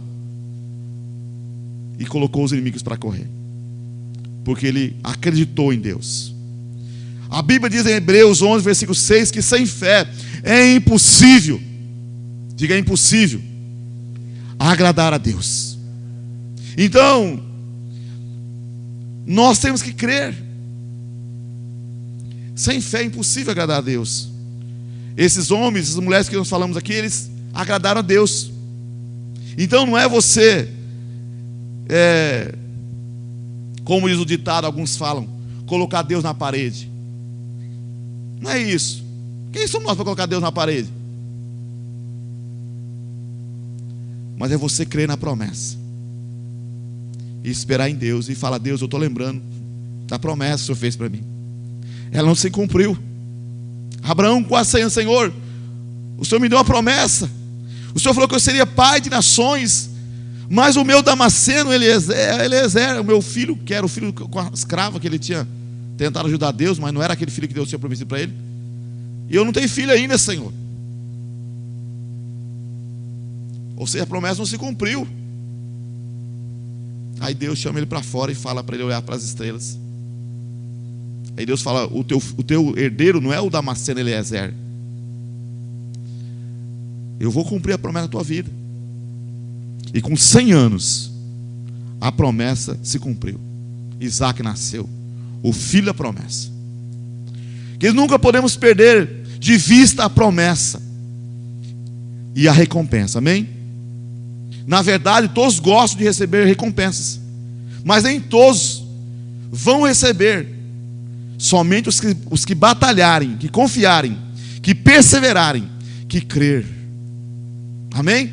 e colocou os inimigos para correr, porque ele acreditou em Deus. A Bíblia diz em Hebreus 11, versículo 6, que sem fé é impossível, diga, é impossível agradar a Deus. Então, nós temos que crer. Sem fé é impossível agradar a Deus. Esses homens, essas mulheres que nós falamos aqui, eles agradaram a Deus. Então não é você, como diz o ditado, alguns falam, colocar Deus na parede. Não é isso. Quem somos nós para colocar Deus na parede? Mas é você crer na promessa e esperar em Deus e falar: Deus, eu estou lembrando da promessa que o Senhor fez para mim. Ela não se cumpriu. Abraão quase saindo: Senhor, o Senhor me deu uma promessa. O Senhor falou que eu seria pai de nações, mas o meu Damasceno, Eliezer, o meu filho, que era o filho com a escrava, que ele tinha tentado ajudar Deus, mas não era aquele filho que Deus tinha prometido para ele. E eu não tenho filho ainda, Senhor. Ou seja, a promessa não se cumpriu. Aí Deus chama ele para fora e fala para ele olhar para as estrelas. Aí Deus fala: o teu herdeiro não é o Damasceno Eliezer. Eu vou cumprir a promessa da tua vida. E com 100 anos a promessa se cumpriu. Isaac nasceu, o filho da promessa. Que nunca podemos perder de vista a promessa e a recompensa, amém? Na verdade, todos gostam de receber recompensas, mas nem todos vão receber. Somente os que batalharem, que confiarem, que perseverarem, que crer. Amém?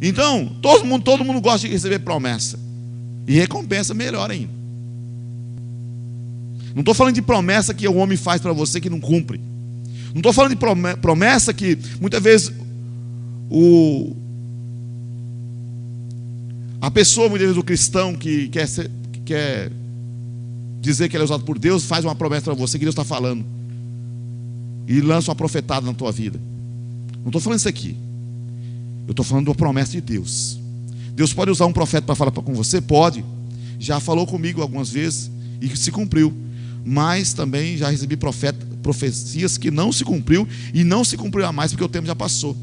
Então, todo mundo gosta de receber promessa, e recompensa melhor ainda. Não estou falando de promessa que o homem faz para você que não cumpre. Não estou falando de promessa que muitas vezes a pessoa, muitas vezes o cristão que quer dizer que ele é usado por Deus, faz uma promessa para você que Deus está falando e lança uma profetada na tua vida. Não estou falando isso aqui. Eu estou falando de uma promessa de Deus. Deus pode usar um profeta para falar com você? Pode. Já falou comigo algumas vezes e se cumpriu. Mas também já recebi profecias que não se cumpriu e não se cumpriu mais, porque o tempo já passou.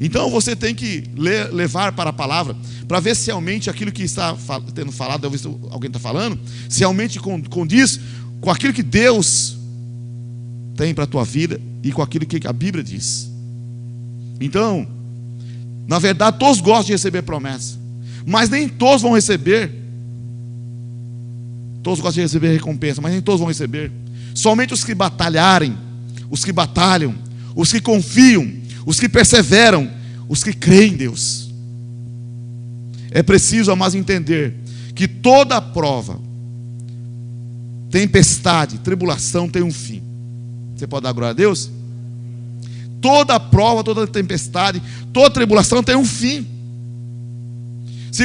Então você tem que levar para a palavra, para ver se realmente aquilo que está tendo falado, talvez alguém está falando, se realmente condiz com aquilo que Deus tem para a tua vida e com aquilo que a Bíblia diz. Então, na verdade, todos gostam de receber promessa, mas nem todos vão receber. Todos gostam de receber recompensa, mas nem todos vão receber. Somente os que batalharem, os que batalham, os que confiam, os que perseveram, os que creem em Deus. É preciso, amados, entender que toda prova, tempestade, tribulação tem um fim. Você pode dar glória a Deus? Toda prova, toda tempestade, toda tribulação tem um fim. Se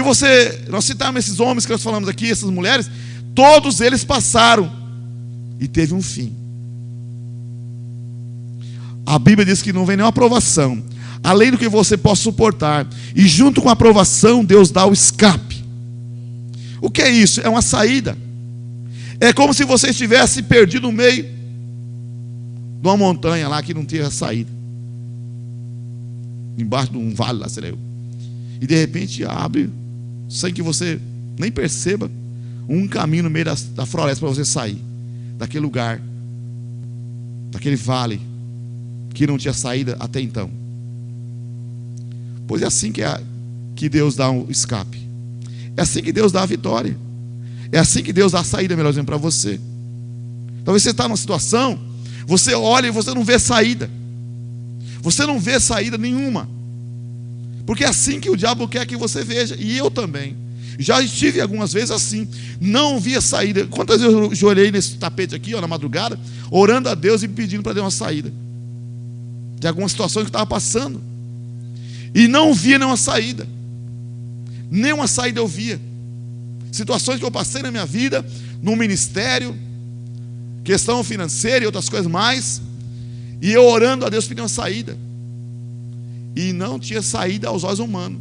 nós citarmos esses homens que nós falamos aqui, essas mulheres, todos eles passaram e teve um fim. A Bíblia diz que não vem nenhuma aprovação além do que você possa suportar, e junto com a aprovação Deus dá o escape. O que é isso? É uma saída. É como se você estivesse perdido no meio de uma montanha lá que não tinha saída, embaixo de um vale lá, seria eu. E de repente abre, sem que você nem perceba, um caminho no meio da floresta para você sair daquele lugar, daquele vale que não tinha saída até então. Pois é assim que Deus dá um escape. É assim que Deus dá a vitória. É assim que Deus dá a saída, melhor dizendo, para você. Talvez você está numa situação, você olha e você não vê saída. Você não vê saída nenhuma. Porque é assim que o diabo quer que você veja. E eu também. Já estive algumas vezes assim, não via saída. Quantas vezes eu joelhei nesse tapete aqui, na madrugada, orando a Deus e pedindo para Deus uma saída de alguma situação que eu estava passando. E não via nenhuma saída. Nenhuma saída eu via. Situações que eu passei na minha vida, no ministério, questão financeira e outras coisas mais, e eu orando a Deus pedindo uma saída, e não tinha saída aos olhos humanos.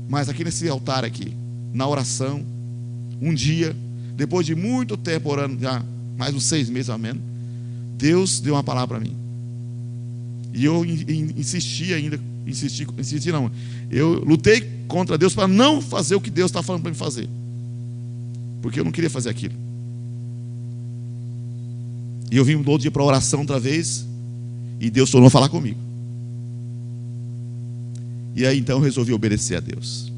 Mas aqui nesse altar aqui, na oração, um dia, depois de muito tempo orando, já mais uns 6 meses ou menos, Deus deu uma palavra para mim. E eu insisti ainda, insisti não, eu lutei contra Deus para não fazer o que Deus está falando para me fazer, porque eu não queria fazer aquilo. E eu vim no outro dia para a oração outra vez, e Deus tornou a falar comigo. E aí então eu resolvi obedecer a Deus.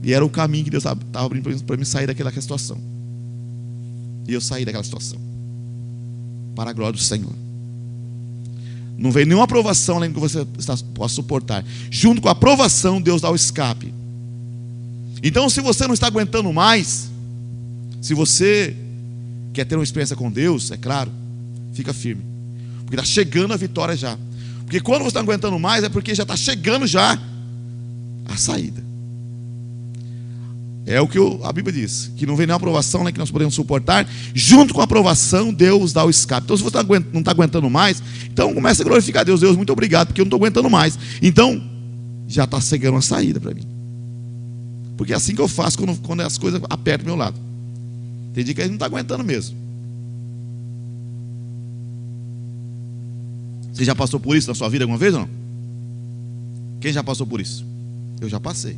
E era o caminho que Deus estava abrindo para mim sair daquela situação. E eu saí daquela situação, para a glória do Senhor. Não veio nenhuma aprovação além do que você possa suportar. Junto com a aprovação, Deus dá o escape. Então, se você não está aguentando mais, se você quer ter uma experiência com Deus, é claro, fica firme, porque está chegando a vitória já. Porque quando você está aguentando mais, é porque já está chegando já a saída. É o que a Bíblia diz, que não vem nenhuma aprovação, né, que nós podemos suportar. Junto com a aprovação, Deus dá o escape. Então, se você não está aguentando mais, então comece a glorificar a Deus. Deus, muito obrigado, porque eu não estou aguentando mais. Então, já está chegando uma saída para mim. Porque é assim que eu faço quando as coisas apertam do meu lado. Tem dia que a gente não está aguentando mesmo. Você já passou por isso na sua vida alguma vez ou não? Quem já passou por isso? Eu já passei.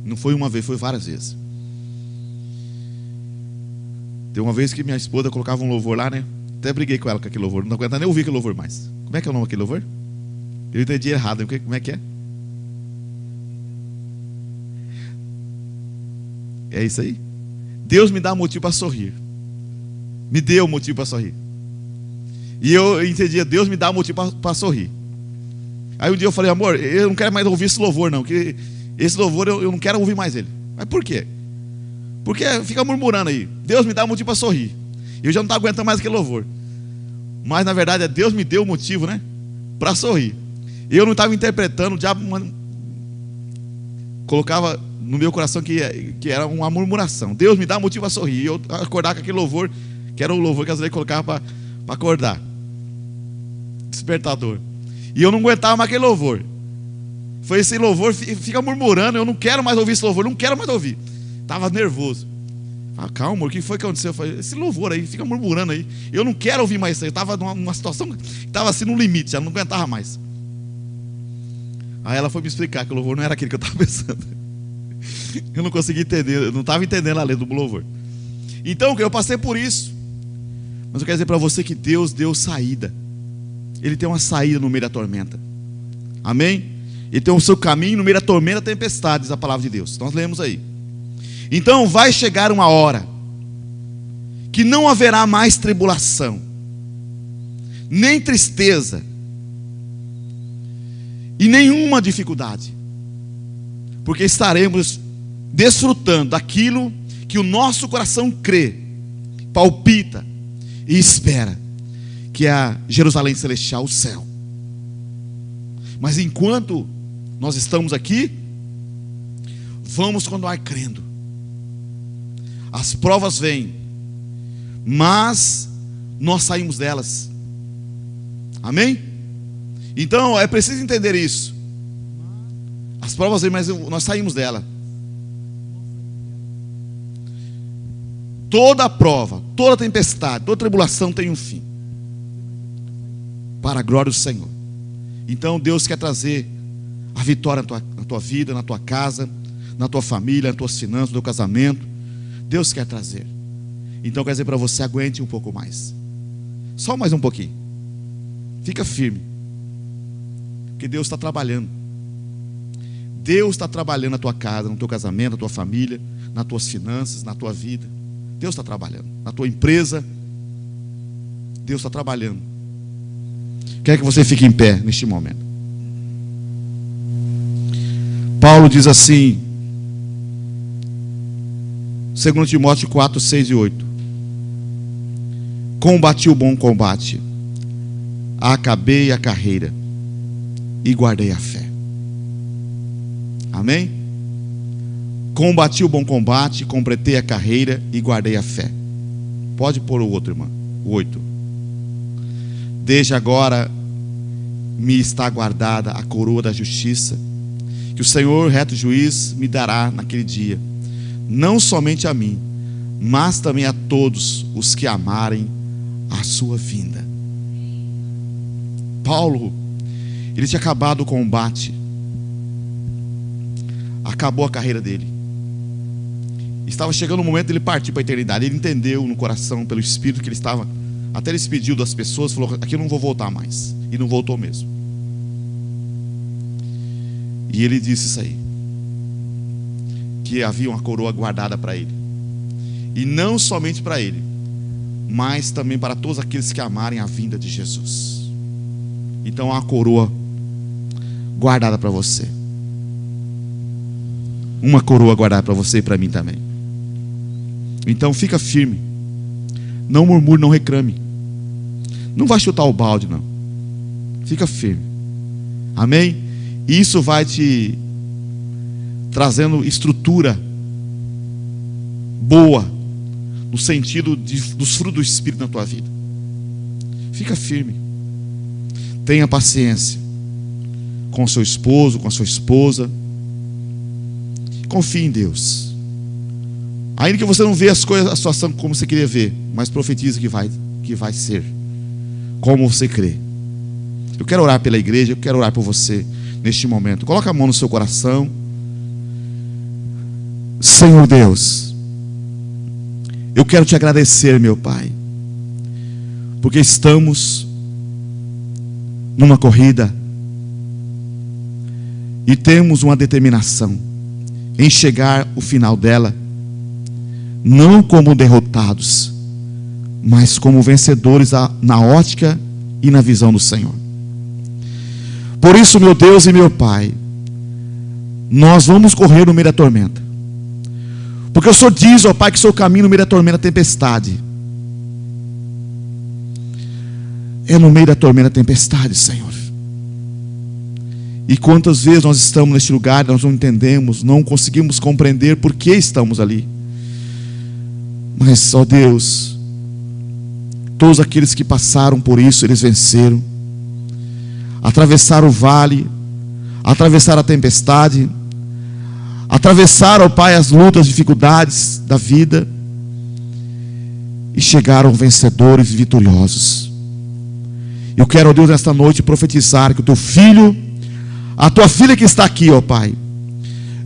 Não foi uma vez, foi várias vezes. Tem uma vez que minha esposa colocava um louvor lá, né? Até briguei com ela com aquele louvor. Não aguenta nem ouvir aquele louvor mais. Como é que é o nome daquele louvor? Eu entendi errado. Como é que é? É isso aí? Deus me dá motivo para sorrir. Me deu motivo para sorrir. E eu entendia, Deus me dá motivo para sorrir. Aí um dia eu falei, amor, eu não quero mais ouvir esse louvor não, que esse louvor eu não quero ouvir mais ele. Mas por quê? Porque fica murmurando aí. Deus me dá motivo para sorrir. Eu já não estou aguentando mais aquele louvor. Mas na verdade Deus me deu o motivo, né, para sorrir. Eu não estava interpretando, o diabo colocava no meu coração que era uma murmuração. Deus me dá motivo para sorrir. E eu acordar com aquele louvor, que era o louvor que às vezes colocava para acordar. Despertador. E eu não aguentava mais aquele louvor. Foi esse louvor, fica murmurando, eu não quero mais ouvir esse louvor, não quero mais ouvir. Estava nervoso. Calma, o que foi que aconteceu? Eu falei, esse louvor aí, fica murmurando aí. Eu não quero ouvir mais isso aí. Eu estava numa situação que estava assim no limite, já não aguentava mais. Aí ela foi me explicar que o louvor não era aquele que eu estava pensando. Eu não consegui entender, eu não estava entendendo a letra do louvor. Então, eu passei por isso. Mas eu quero dizer para você que Deus deu saída. Ele tem uma saída no meio da tormenta. Amém? Ele tem o seu caminho no meio da tormenta, tempestade, diz a palavra de Deus. Nós lemos aí. Então vai chegar uma hora que não haverá mais tribulação, nem tristeza e nenhuma dificuldade, porque estaremos desfrutando daquilo que o nosso coração crê, palpita e espera, que é a Jerusalém celestial, o céu. Mas enquanto nós estamos aqui, vamos continuar crendo. As provas vêm, mas nós saímos delas. Amém? Então é preciso entender isso. As provas vêm, mas nós saímos dela. Toda prova, toda tempestade, toda tribulação tem um fim, para a glória do Senhor. Então Deus quer trazer a vitória na tua vida, na tua casa, na tua família, nas tuas finanças, no teu casamento. Deus quer trazer. Então quer dizer para você, aguente um pouco mais. Só mais um pouquinho. Fica firme. Porque Deus está trabalhando. Deus está trabalhando na tua casa, no teu casamento, na tua família, nas tuas finanças, na tua vida. Deus está trabalhando. Na tua empresa. Deus está trabalhando. Quero que você fique em pé neste momento. Paulo diz assim, 2 Timóteo 4, 6 e 8: Combati o bom combate, acabei a carreira e guardei a fé. Amém? Combati o bom combate, completei a carreira e guardei a fé. Pode pôr o outro, irmã. O 8. Desde agora me está guardada a coroa da justiça, que o Senhor, reto juiz, me dará naquele dia, não somente a mim, mas também a todos os que amarem a sua vinda. Paulo, ele tinha acabado o combate, acabou a carreira dele, estava chegando o momento dele partir para a eternidade. Ele entendeu no coração, pelo Espírito, que ele estava, até ele se pediu das pessoas, falou: aqui eu não vou voltar mais. E não voltou mesmo. E ele disse isso aí, que havia uma coroa guardada para ele, e não somente para ele, mas também para todos aqueles que amarem a vinda de Jesus. Então há uma coroa guardada para você, uma coroa guardada para você e para mim também. Então fica firme, não murmure, não reclame, não vai chutar o balde, não. Fica firme, amém? Isso vai te trazendo estrutura boa, no sentido dos frutos do Espírito na tua vida. Fica firme, tenha paciência com seu esposo, com a sua esposa. Confie em Deus, ainda que você não vê as coisas, a situação como você queria ver, mas profetiza que vai ser como você crê. Eu quero orar pela igreja, eu quero orar por você neste momento. Coloca a mão no seu coração. Senhor Deus, eu quero te agradecer, meu Pai, porque estamos numa corrida e temos uma determinação em chegar ao final dela, não como derrotados, mas como vencedores na ótica e na visão do Senhor. Por isso, meu Deus e meu Pai, nós vamos correr no meio da tormenta, porque o Senhor diz, ó Pai, que o seu caminho no meio da tormenta, da tempestade, é no meio da tormenta, da tempestade, Senhor. E quantas vezes nós estamos neste lugar, nós não entendemos, não conseguimos compreender por que estamos ali. Mas, ó Deus, todos aqueles que passaram por isso, eles venceram. Atravessaram o vale, atravessaram a tempestade, atravessaram, ó Pai, as lutas, as dificuldades da vida, e chegaram vencedores e vitoriosos. Eu quero, ó Deus, nesta noite profetizar que o teu filho, a tua filha que está aqui, ó Pai,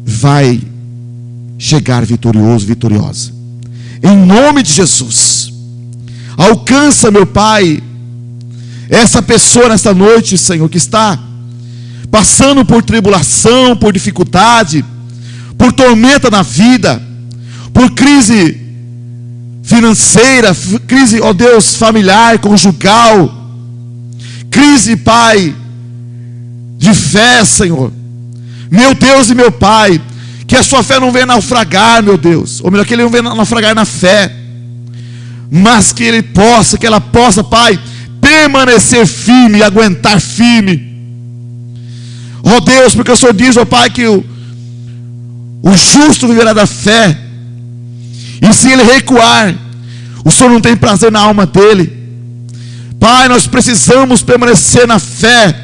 vai chegar vitorioso, vitoriosa, em nome de Jesus. Alcança, meu Pai, essa pessoa nesta noite, Senhor, que está passando por tribulação, por dificuldade, por tormenta na vida, por crise financeira, crise, ó Deus, familiar, conjugal, crise, Pai, de fé, Senhor. Meu Deus e meu Pai, que a sua fé não venha naufragar, meu Deus, ou melhor, que ele não venha naufragar na fé, mas que ela possa, Pai, permanecer firme e aguentar firme. Ó Deus, porque o Senhor diz, ó Pai, que o justo viverá da fé, e se ele recuar, o Senhor não tem prazer na alma dele. Pai, nós precisamos permanecer na fé,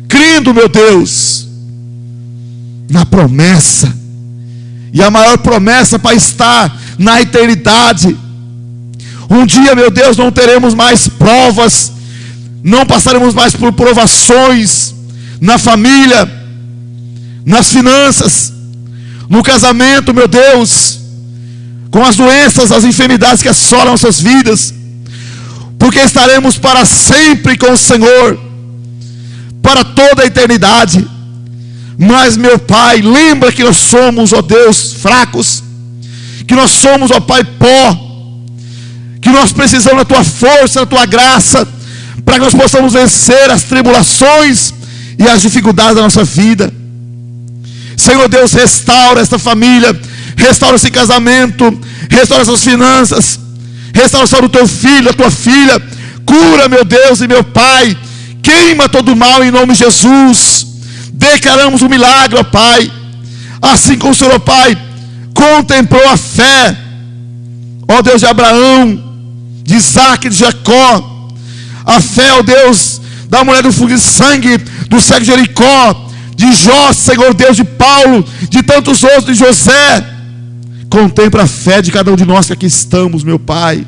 crendo, meu Deus, na promessa. E a maior promessa, Pai, está na eternidade. Um dia, meu Deus, não teremos mais provas, não passaremos mais por provações na família, nas finanças, no casamento, meu Deus, com as doenças, as enfermidades que assolam nossas vidas, porque estaremos para sempre com o Senhor, para toda a eternidade. Mas, meu Pai, lembra que nós somos, ó Deus, fracos, que nós somos, ó Pai, pó, que nós precisamos da tua força, da tua graça, para que nós possamos vencer as tribulações e as dificuldades da nossa vida. Senhor Deus, restaura esta família, restaura esse casamento, restaura essas finanças, restaura a saúde do teu filho, da tua filha, cura, meu Deus e meu Pai, Queima todo mal em nome de Jesus. Declaramos um milagre, ó Pai. Assim como o Senhor, ó Pai, contemplou a fé, ó Deus, de Abraão, de Isaac, de Jacó. A fé, ó Deus, da mulher do fluxo de sangue, do cego de Jericó, de Jó, Senhor Deus, de Paulo, de tantos outros, de José. Contempla a fé de cada um de nós que aqui estamos, meu Pai.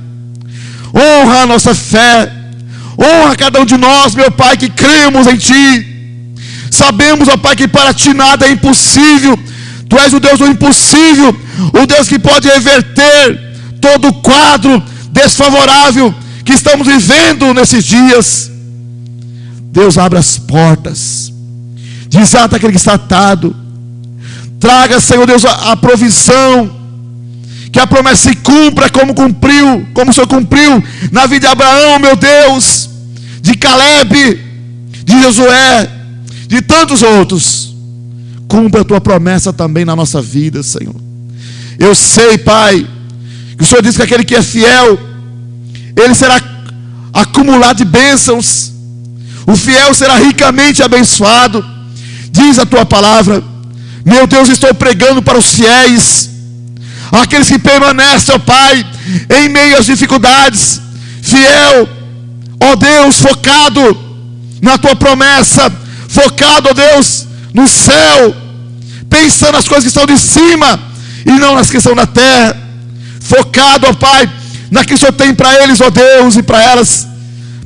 Honra a nossa fé. Honra cada um de nós, meu Pai, que cremos em Ti. Sabemos, ó Pai, que para Ti nada é impossível. Tu és o Deus do impossível, o Deus que pode reverter todo o quadro desfavorável que estamos vivendo nesses dias. Deus, abre as portas, desata aquele que está atado. Traga, Senhor Deus, a provisão, que a promessa se cumpra como o Senhor cumpriu na vida de Abraão, meu Deus, de Caleb, de Josué, de tantos outros. Cumpra a Tua promessa também na nossa vida, Senhor. Eu sei, Pai, que o Senhor diz que aquele que é fiel, ele será acumulado de bênçãos. O fiel será ricamente abençoado. Diz a Tua palavra. Meu Deus, estou pregando para os fiéis, aqueles que permanecem, ó Pai, em meio às dificuldades, fiel, ó Deus, focado na Tua promessa, focado, ó Deus, no céu, pensando nas coisas que estão de cima e não nas que estão na terra, focado, ó Pai, naquilo que o Senhor tem para eles, ó Deus, e para elas,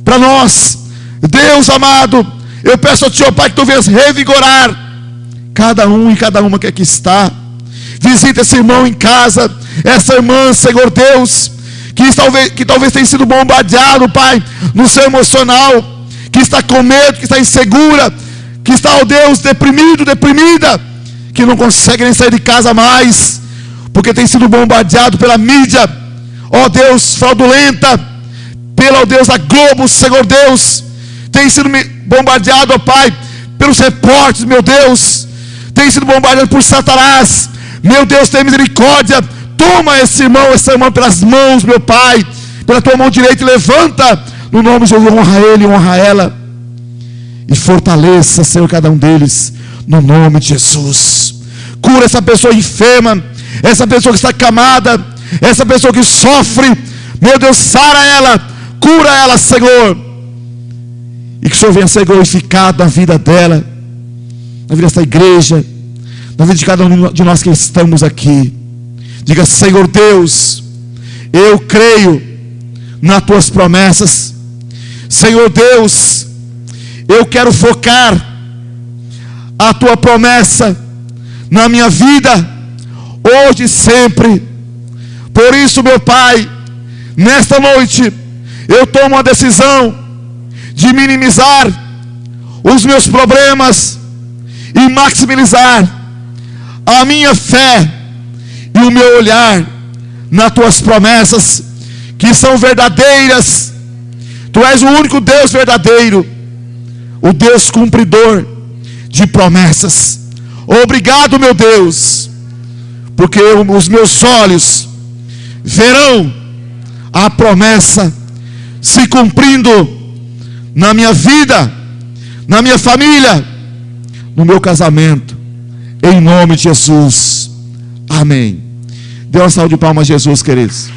para nós. Deus amado, eu peço a Ti, ó Pai, que Tu venhas revigorar cada um e cada uma que aqui está. Visita esse irmão em casa, essa irmã, Senhor Deus, que talvez tenha sido bombardeado, Pai, no seu emocional, que está com medo, que está insegura, que está, ó Deus, deprimido, deprimida, que não consegue nem sair de casa mais, porque tem sido bombardeado pela mídia, ó Deus, fraudulenta, pela, ó Deus, a Globo, Senhor Deus, tem sido bombardeado, ó Pai, pelos reportes, meu Deus, tem sido bombardeado por Satanás. Meu Deus, tem misericórdia. Toma esse irmão, essa irmã pelas mãos, meu Pai, pela Tua mão direita, e levanta no nome de Jesus. Honra ele, honra ela, e fortaleça, Senhor, cada um deles no nome de Jesus. Cura essa pessoa enferma, essa pessoa que está acamada, essa pessoa que sofre. Meu Deus, sara ela, cura ela, Senhor, e que o Senhor venha ser glorificado na vida dela, na vida dessa igreja, na vida de cada um de nós que estamos aqui. Diga: Senhor Deus, eu creio nas Tuas promessas. Senhor Deus, eu quero focar a Tua promessa na minha vida, hoje e sempre. Por isso, meu Pai, nesta noite eu tomo a decisão de minimizar os meus problemas e maximizar a minha fé e o meu olhar nas Tuas promessas, que são verdadeiras. Tu és o único Deus verdadeiro, o Deus cumpridor de promessas. Obrigado, meu Deus, porque os meus olhos verão a promessa se cumprindo na minha vida, na minha família, no meu casamento, em nome de Jesus. Amém. Dê uma salva de palmas a Jesus, queridos.